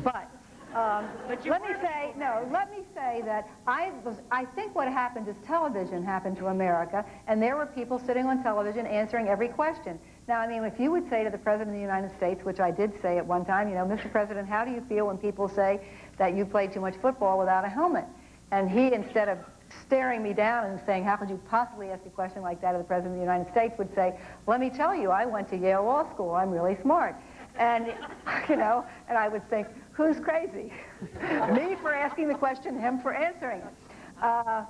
But let me say that I think what happened is television happened to America, and there were people sitting on television answering every question. Now, I mean, if you would say to the President of the United States, which I did say at one time, you know, Mr. President, how do you feel when people say that you played too much football without a helmet? And he, instead of staring me down and saying, how could you possibly ask a question like that of the President of the United States, would say, let me tell you, I went to Yale Law School. I'm really smart. And, you know, and I would think, who's crazy? Me for asking the question, him for answering it.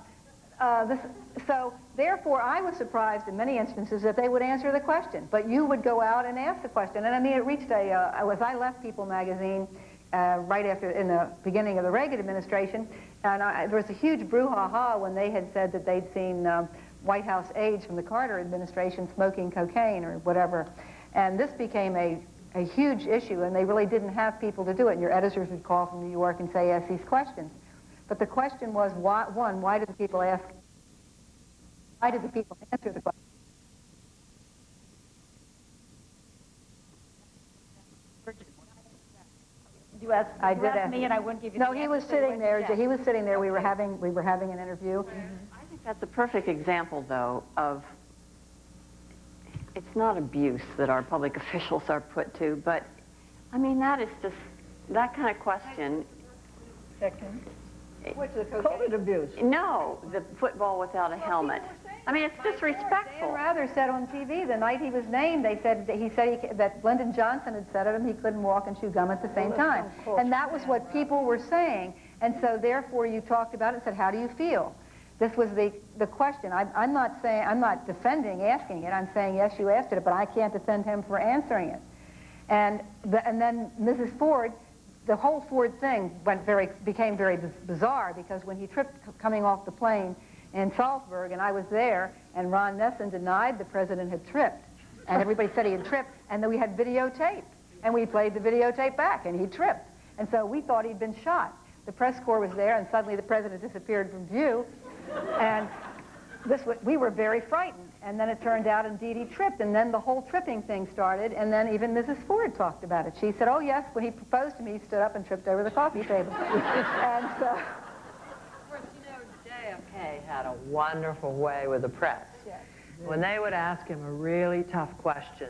So, therefore, I was surprised in many instances that they would answer the question. But you would go out and ask the question. And, I mean, it reached as I left People magazine right after, in the beginning of the Reagan administration, and there was a huge brouhaha when they had said that they'd seen White House aides from the Carter administration smoking cocaine or whatever. And this became a huge issue, and they really didn't have people to do it. And your editors would call from New York and say, ask these questions. But the question was, why did the people ask? Why did the people answer the question? You asked me, and I wouldn't give you. No, he was sitting there. He was sitting there. We were having an interview. I think that's a perfect example, though, of it's not abuse that our public officials are put to, but I mean that is just that kind of question. Second. What's the COVID abuse? No, the football without a helmet. I mean, it's disrespectful. Dan Rather said on TV the night he was named, they said that Lyndon Johnson had said of him he couldn't walk and chew gum at the same time, and that was what people were saying. And so therefore, you talked about it and said, "How do you feel?" This was the question. I'm not defending asking it. I'm saying yes, you asked it, but I can't defend him for answering it. And then Mrs. Ford. The whole Ford thing became very bizarre because when he tripped coming off the plane in Salzburg, and I was there, and Ron Nesson denied the president had tripped, and everybody said he had tripped, and then we had videotape, and we played the videotape back, and he tripped, and so we thought he'd been shot. The press corps was there, and suddenly the president disappeared from view, and we were very frightened. And then it turned out, indeed, he tripped. And then the whole tripping thing started. And then even Mrs. Ford talked about it. She said, oh, yes, when he proposed to me, he stood up and tripped over the coffee table. And so... Of course, you know, JFK had a wonderful way with the press. Yes. When they would ask him a really tough question,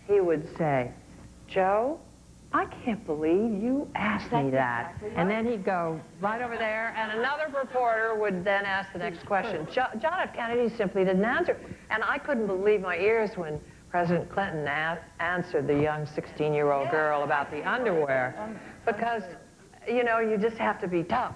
he would say, Joe, I can't believe you asked me that. And then he'd go right over there, and another reporter would then ask the next question. John F. Kennedy simply didn't answer. And I couldn't believe my ears when President Clinton answered the young 16-year-old girl about the underwear. Because, you know, you just have to be tough.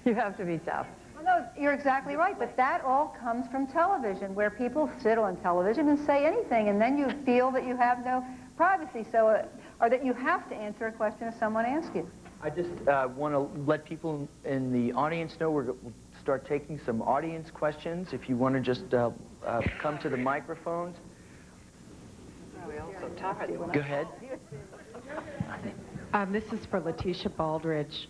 You have to be tough. Well, no, you're exactly right, but that all comes from television, where people sit on television and say anything, and then you feel that you have no privacy. So... or that you have to answer a question if someone asks you. I just want to let people in the audience know we'll start taking some audience questions. If you want to just come to the microphones. Go ahead. This is for LETITIA BALDRIDGE.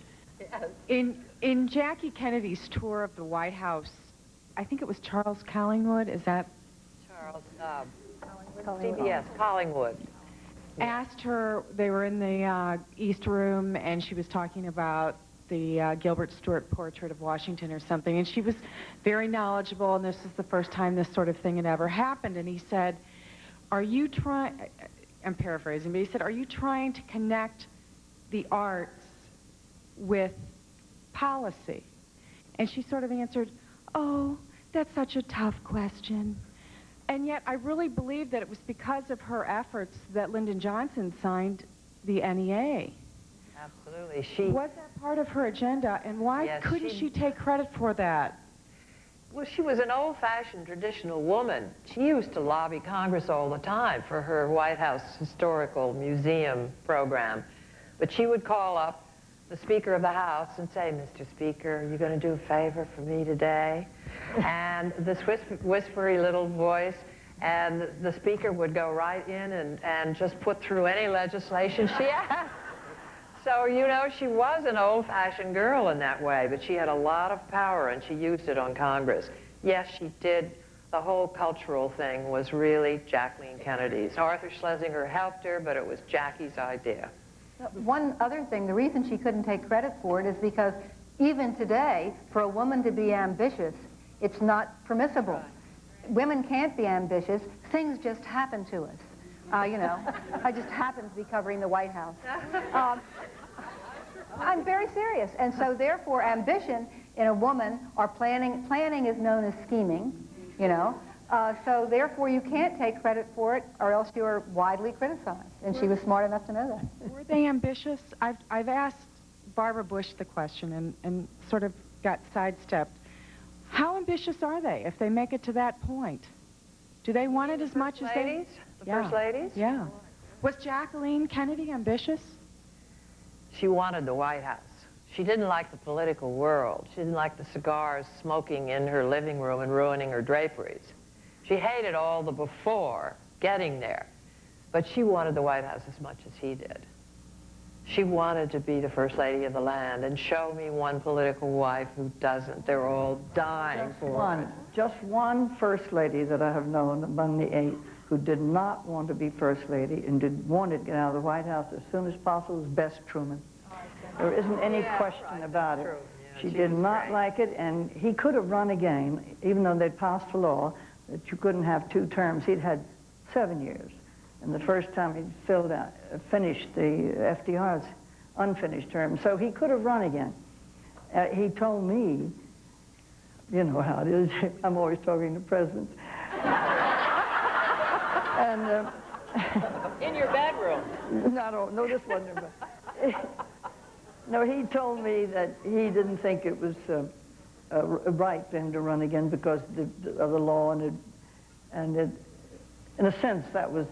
In Jackie Kennedy's tour of the White House I think it was Charles Collingwood, is that? Charles, CBS, Collingwood. Asked her, they were in the East Room, and she was talking about the Gilbert Stuart portrait of Washington or something, and she was very knowledgeable, and this is the first time this sort of thing had ever happened, and he said, are you trying, I'm paraphrasing, but he said, are you trying to connect the arts with policy? And she sort of answered, oh, that's such a tough question. And yet I really believe that it was because of her efforts that Lyndon Johnson signed the NEA. Absolutely. Was that part of her agenda, and why couldn't she take credit for that? Well, she was an old-fashioned traditional woman. She used to lobby Congress all the time for her White House Historical Museum program. But she would call up the Speaker of the House and say, Mr. Speaker, are you going to do a favor for me today? And this whispery little voice, and the Speaker would go right in and just put through any legislation she asked. So, you know, she was an old-fashioned girl in that way, but she had a lot of power, and she used it on Congress. Yes, she did. The whole cultural thing was really Jacqueline Kennedy's. Arthur Schlesinger helped her, but it was Jackie's idea. One other thing, the reason she couldn't take credit for it is because even today, for a woman to be ambitious, it's not permissible. Right. Women can't be ambitious. Things just happen to us. You know, I just happen to be covering the White House. I'm very serious. And so therefore, ambition in a woman, or planning is known as scheming, you know. So therefore, you can't take credit for it, or else you're widely criticized. And she was smart enough to know that. Were they ambitious? I've asked Barbara Bush the question and sort of got sidestepped. How ambitious are they if they make it to that point? Do they want it as much as they... The First Ladies? Yeah. Was Jacqueline Kennedy ambitious? She wanted the White House. She didn't like the political world. She didn't like the cigars smoking in her living room and ruining her draperies. She hated all the before getting there. But she wanted the White House as much as he did. She wanted to be the First Lady of the land, and show me one political wife who doesn't. They're all dying for it. Just one First Lady that I have known among the 8 who did not want to be First Lady and wanted to get out of the White House as soon as possible was Bess Truman. There isn't any question about it. Yeah, she did not like it, and he could have run again, even though they'd passed a law that you couldn't have 2 terms. He'd had 7 years. And the first time he finished the FDR's unfinished term. So he could have run again. He told me, you know how it is, I'm always talking to presidents. And, in your bedroom. No, this wasn't in my... No, he told me that he didn't think it was right for him to run again because of the law, and in a sense, that would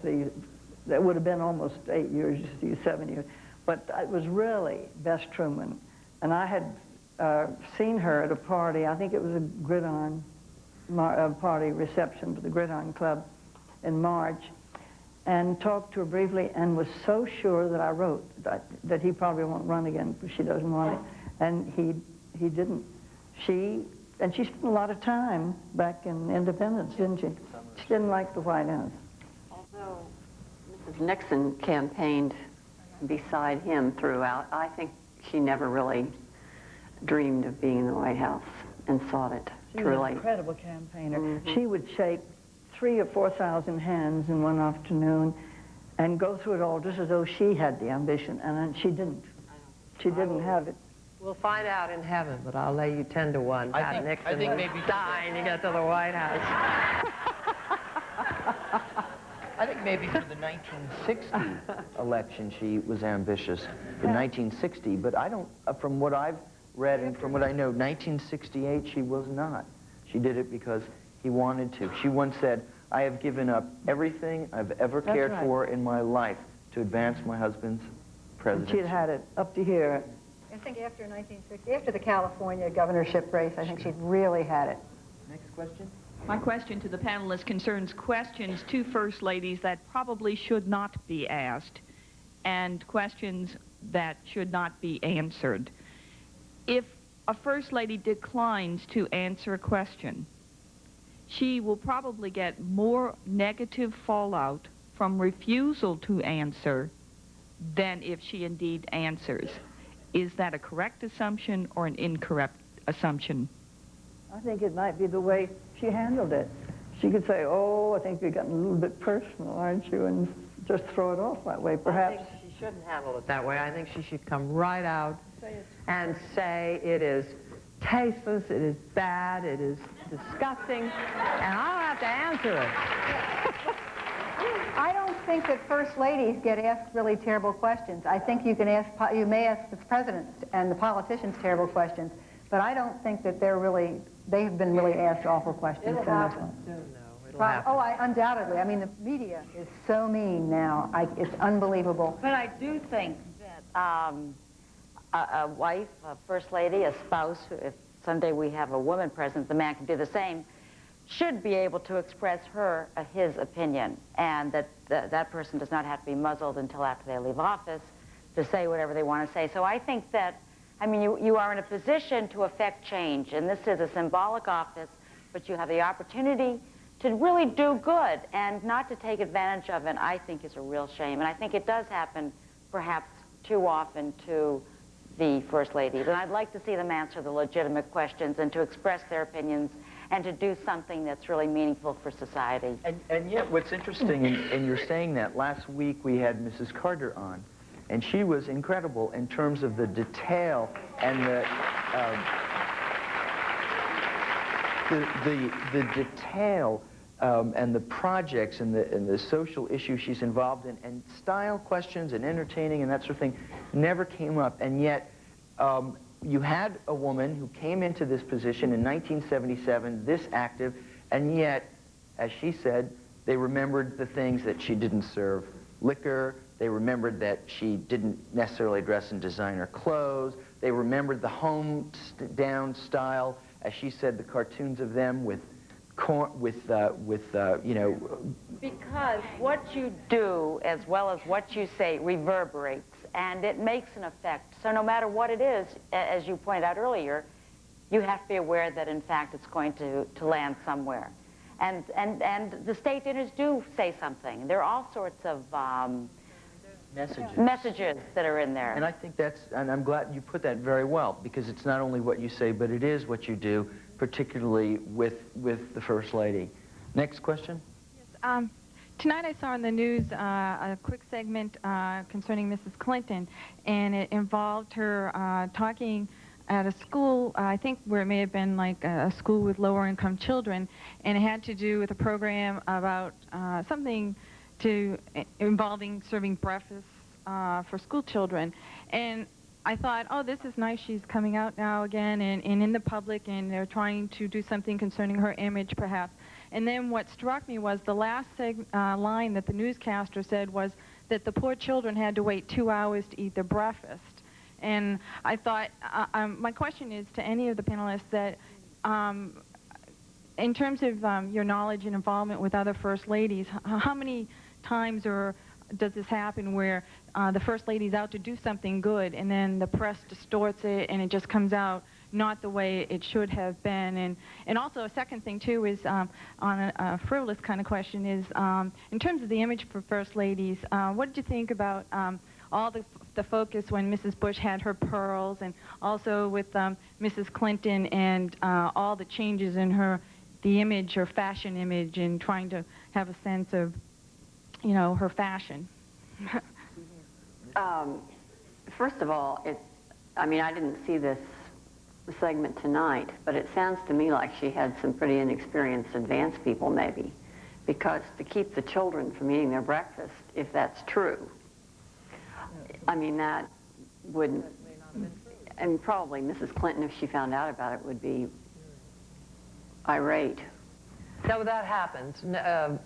have been almost 8 years, 7 years. But it was really Bess Truman. And I had seen her at a party, I think it was a Gridiron party reception for the Gridiron Club in March, and talked to her briefly and was so sure that I wrote that he probably won't run again because she doesn't want it. And he didn't. She spent a lot of time back in Independence, didn't she? She didn't like the White House. Although Mrs. Nixon campaigned beside him throughout, I think she never really dreamed of being in the White House and sought it, She truly. was an incredible campaigner. She would shake 3,000 or 4,000 hands in one afternoon and go through it all just as though she had the ambition, and she didn't. She didn't have it. We'll find out in heaven, but I'll lay you 10 to 1. Pat Nixon was dying to get to the White House. I think maybe for the 1960 election she was ambitious in 1960, but I don't, from what I've read and from what I know, 1968 she was not. She did it because he wanted to. She once said, I have given up everything I've ever cared for in my life to advance my husband's presidency. And she'd had it up to here. I think after 1960, after the California governorship race, I think she'd really had it. Next question. My question to the panelists concerns questions to First Ladies that probably should not be asked and questions that should not be answered. If a First Lady declines to answer a question, she will probably get more negative fallout from refusal to answer than if she indeed answers. Is that a correct assumption or an incorrect assumption? I think it might be the way she handled it. She could say, oh, I think you're getting a little bit personal, aren't you? And just throw it off that way, perhaps. I think she shouldn't handle it that way. I think she should come right out and say it is tasteless, it is bad, it is disgusting, and I don't have to answer it. I don't think that first ladies get asked really terrible questions. I think you may ask the president and the politicians terrible questions, but I don't think that they have been really asked awful questions. It'll happen. It'll happen. Oh, undoubtedly. I mean, the media is so mean now. It's unbelievable. But I do think that a wife, a first lady, a spouse, if someday we have a woman president, the man can do the same, should be able to express his opinion, and that person does not have to be muzzled until after they leave office to say whatever they want to say. So I think that, I mean, you are in a position to affect change, and this is a symbolic office, but you have the opportunity to really do good, and not to take advantage of it, I think is a real shame. And I think it does happen perhaps too often to the first ladies. And I'd like to see them answer the legitimate questions and to express their opinions and to do something that's really meaningful for society. And yet what's interesting in your saying that, last week we had Mrs. Carter on, and she was incredible in terms of the detail and the detail and the projects and the social issues she's involved in, and style questions and entertaining and that sort of thing never came up. And yet you had a woman who came into this position in 1977, this active, and yet, as she said, they remembered the things that she didn't serve liquor. They remembered that she didn't necessarily dress in designer clothes. They remembered the home-down style, as she said, the cartoons of them with you know. Because what you do as well as what you say reverberates, and it makes an effect. So no matter what it is, as you pointed out earlier, you have to be aware that in fact it's going to land somewhere. And the state dinners do say something. There are all sorts of messages that are in there. And I think and I'm glad you put that very well, because it's not only what you say, but it is what you do, particularly with the First Lady. Next question? Yes, tonight I saw in the news a quick segment concerning Mrs. Clinton, and it involved her talking at a school, I think where it may have been like a school with lower income children, and it had to do with a program about something involving serving breakfast for school children. And I thought, oh, this is nice. She's coming out now again and in the public, and they're trying to do something concerning her image, perhaps. And then what struck me was the last line that the newscaster said was that the poor children had to wait 2 hours to eat their breakfast. And I thought, my question is to any of the panelists that, in terms of your knowledge and involvement with other First Ladies, how many times does this happen where the First Lady's out to do something good and then the press distorts it and it just comes out not the way it should have been? And also a second thing too is on a frivolous kind of question is in terms of the image for First Ladies, what did you think about all the focus when Mrs. Bush had her pearls, and also with Mrs. Clinton and all the changes in the image, her fashion image, and trying to have a sense of, you know, her fashion? First of all, I mean, I didn't see this segment tonight, but it sounds to me like she had some pretty inexperienced advanced people maybe, because to keep the children from eating their breakfast, if that's true, I mean, that wouldn't, and probably Mrs. Clinton, if she found out about it, would be irate. No, that happens.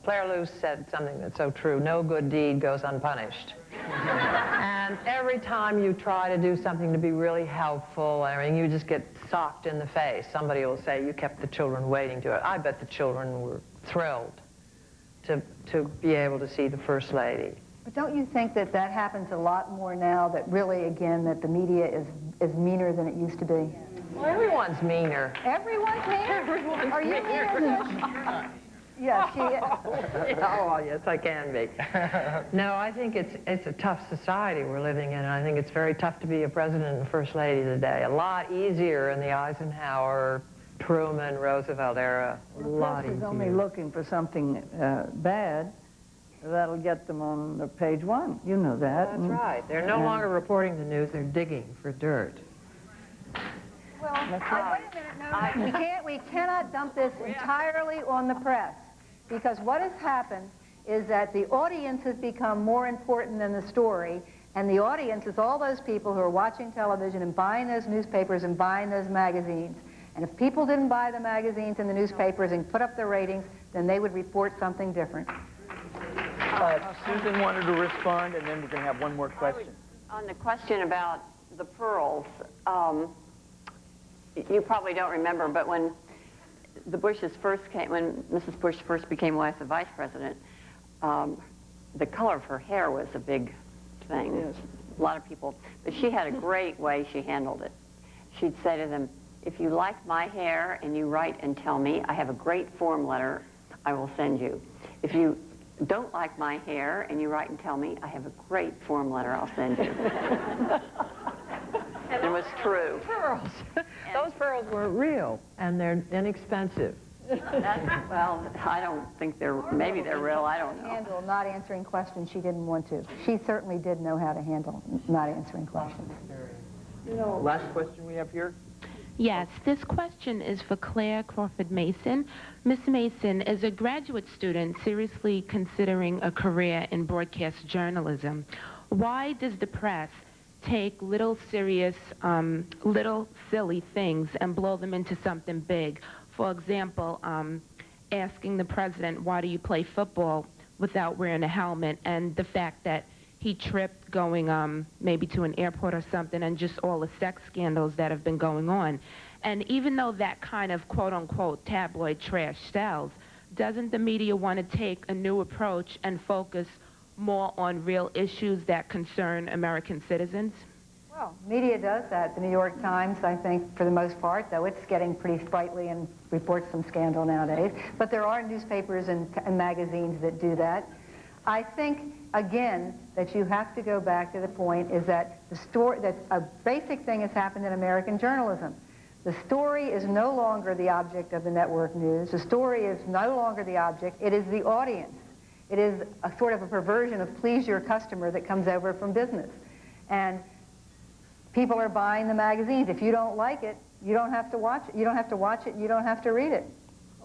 Claire Luce said something that's so true. No good deed goes unpunished. And every time you try to do something to be really helpful, I mean, you just get socked in the face. Somebody will say, you kept the children waiting to it. I bet the children were thrilled to be able to see the First Lady. But don't you think that happens a lot more now, that really, again, that the media is meaner than it used to be? Well, everyone's meaner. Everyone's meaner? Everyone's Are you meaner? Yes, she is. Oh, yes, I can be. No, I think it's a tough society we're living in, and I think it's very tough to be a president and first lady today. A lot easier in the Eisenhower, Truman, Roosevelt era. A lot Is easier. only looking for something bad that'll get them on the page one. You know that. That's right. They're no longer reporting the news, they're digging for dirt. Well, wait a minute, no. We cannot dump this entirely on the press, because what has happened is that the audience has become more important than the story, and the audience is all those people who are watching television and buying those newspapers and buying those magazines. And if people didn't buy the magazines and the newspapers and put up their ratings, then they would report something different. Susan wanted to respond, and then we're going to have one more question. On the question about the pearls, you probably don't remember, but when the Bushes first came, when Mrs. Bush first became wife of vice president, the color of her hair was a big thing. Yes. A lot of people, but she had a great way she handled it. She'd say to them, if you like my hair and you write and tell me, I have a great form letter I will send you. If you don't like my hair and you write and tell me, I have a great form letter I'll send you. And it was true. Pearls. Those pearls were real, and they're inexpensive. Well, I don't think maybe they're real, I don't know. Handle not answering questions she didn't want to. She certainly did know how to handle not answering questions. Last question we have here. Yes, this question is for Claire Crawford Mason. Miss Mason, as a graduate student seriously considering a career in broadcast journalism, why does the press take little serious, little silly things and blow them into something big? For example, asking the president, why do you play football without wearing a helmet, and the fact that he tripped going maybe to an airport or something, and just all the sex scandals that have been going on. And even though that kind of quote-unquote tabloid trash sells, doesn't the media want to take a new approach and focus more on real issues that concern American citizens? Well, media does that. The New York Times, I think, for the most part, though it's getting pretty sprightly and reports some scandal nowadays. But there are newspapers and magazines that do that. I think, again, that you have to go back to the point is that that a basic thing has happened in American journalism. The story is no longer the object of the network news. The story is no longer the object. It is the audience. It is a sort of a perversion of please your customer that comes over from business. And people are buying the magazines. If you don't like it, you don't have to watch it. You don't have to watch it. You don't have to read it.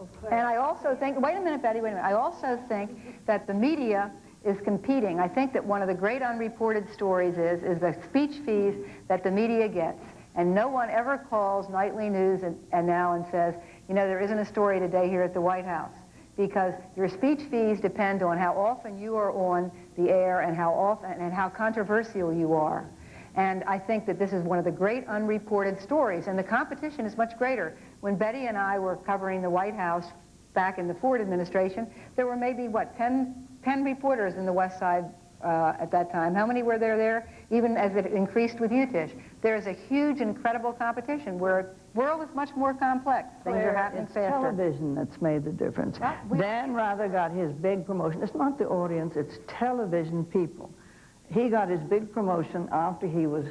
Okay. And I also think, wait a minute, Betty, wait a minute. I also think that the media is competing. I think that one of the great unreported stories is the speech fees that the media gets. And no one ever calls nightly news and now and says, you know, there isn't a story today here at the White House. Because your speech fees depend on how often you are on the air and how often and how controversial you are. And I think that this is one of the great unreported stories. And the competition is much greater. When Betty and I were covering the White House back in the Ford administration, there were maybe, what, 10 reporters in the West Side at that time. How many were there, even as it increased with you, Tish? There's a huge, incredible competition where the world is much more complex. Things are happening it's faster. television that's made the difference. Dan Rather got his big promotion. It's not the audience, it's television people. He got his big promotion after he was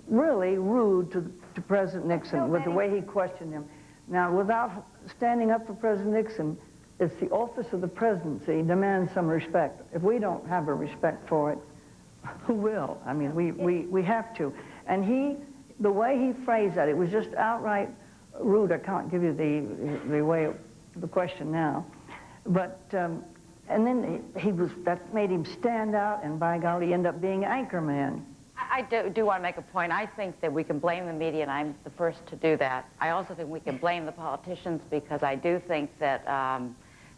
really rude to President Nixon with the way he questioned him. Now, without standing up for President Nixon, it's the office of the presidency demands some respect. If we don't have a respect for it, who will? I mean, we have to. And the way he phrased that, it was just outright rude. I can't give you the way of the question now. But, and then that made him stand out, and by golly, he ended up being anchorman. I do want to make a point. I think that we can blame the media, and I'm the first to do that. I also think we can blame the politicians, because I do think that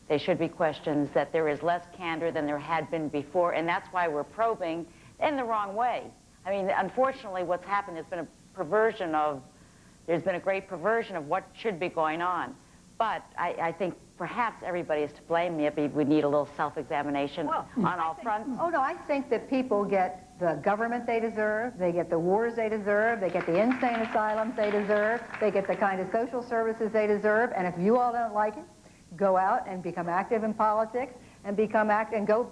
they should be questions, that there is less candor than there had been before, and that's why we're probing in the wrong way. I mean, unfortunately, what's happened has been there's been a great perversion of what should be going on. But I think perhaps everybody is to blame. Maybe we need a little self-examination on all fronts. Oh, no, I think that people get the government they deserve, they get the wars they deserve, they get the insane asylums they deserve, they get the kind of social services they deserve, and if you all don't like it, go out and become active in politics and go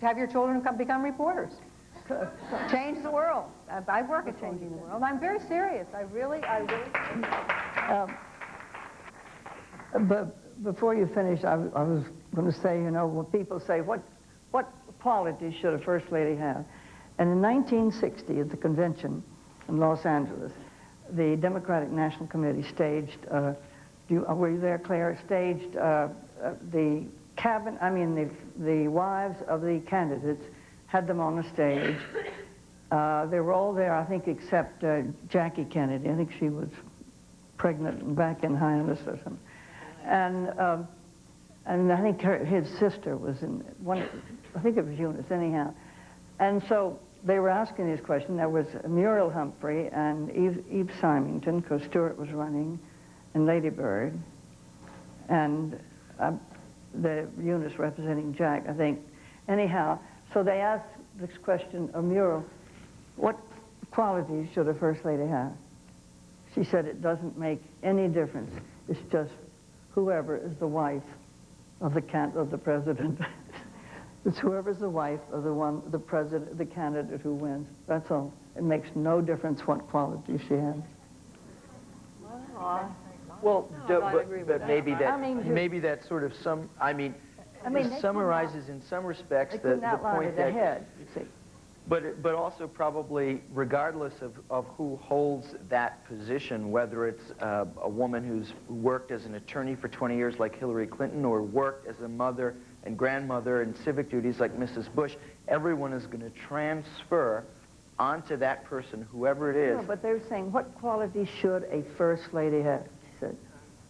have your children become reporters. Change the world. I work at changing the world. I'm very serious. I really. But before you finish, I was going to say, you know, when people say, what qualities should a First Lady have? And in 1960, at the convention in Los Angeles, the Democratic National Committee staged, were you there, Claire? Staged the wives of the candidates, had them on the stage. They were all there, I think, except Jackie Kennedy. I think she was pregnant and back in hiatus or something. And I think his sister was in one, I think it was Eunice, anyhow. And so they were asking these questions. There was Muriel Humphrey and Eve Symington, because Stewart was running, and Lady Bird, and the Eunice representing Jack, I think. Anyhow, so they asked this question of Muriel, what qualities should a First Lady have? She said it doesn't make any difference. It's just whoever is the wife of the president. It's whoever's the wife of the candidate who wins. That's all. It makes no difference what qualities she has. Well, but maybe that, I mean, maybe that sort of it summarizes in some respects the point that, head, you see. But also probably regardless of who holds that position, whether it's a woman who's worked as an attorney for 20 years like Hillary Clinton, or worked as a mother and grandmother in civic duties like Mrs. Bush, everyone is going to transfer onto that person, whoever it is. No, but they were saying, what qualities should a First Lady have? She said,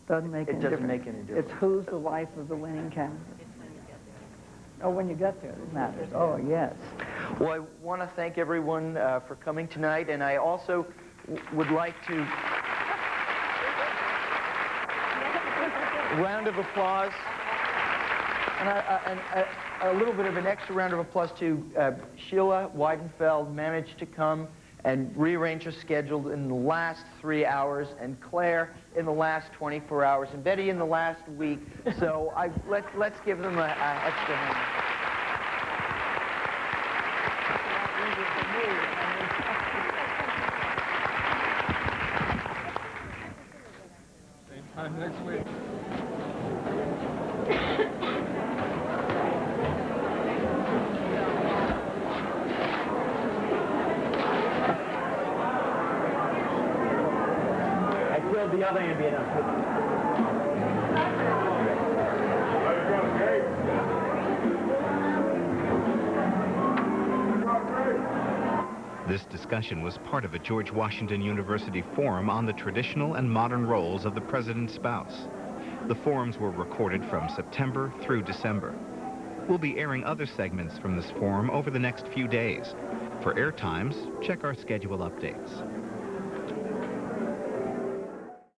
doesn't make any difference. It doesn't make any difference. It's who's the wife of the winning candidate. Oh, when you get there, it matters. Oh, yes. Well, I want to thank everyone for coming tonight, and I also would like to... round of applause. And a little bit of an extra round of applause to Sheila Weidenfeld, managed to come and rearrange her schedule in the last 3 hours, and Claire in the last 24 hours, and Betty in the last week. So let's give them an extra hand. Same time next week. The other ambient This discussion was part of a George Washington University forum on the traditional and modern roles of the president's spouse. The forums were recorded from September through December. We'll be airing other segments from this forum over the next few days. For air times, check our schedule updates.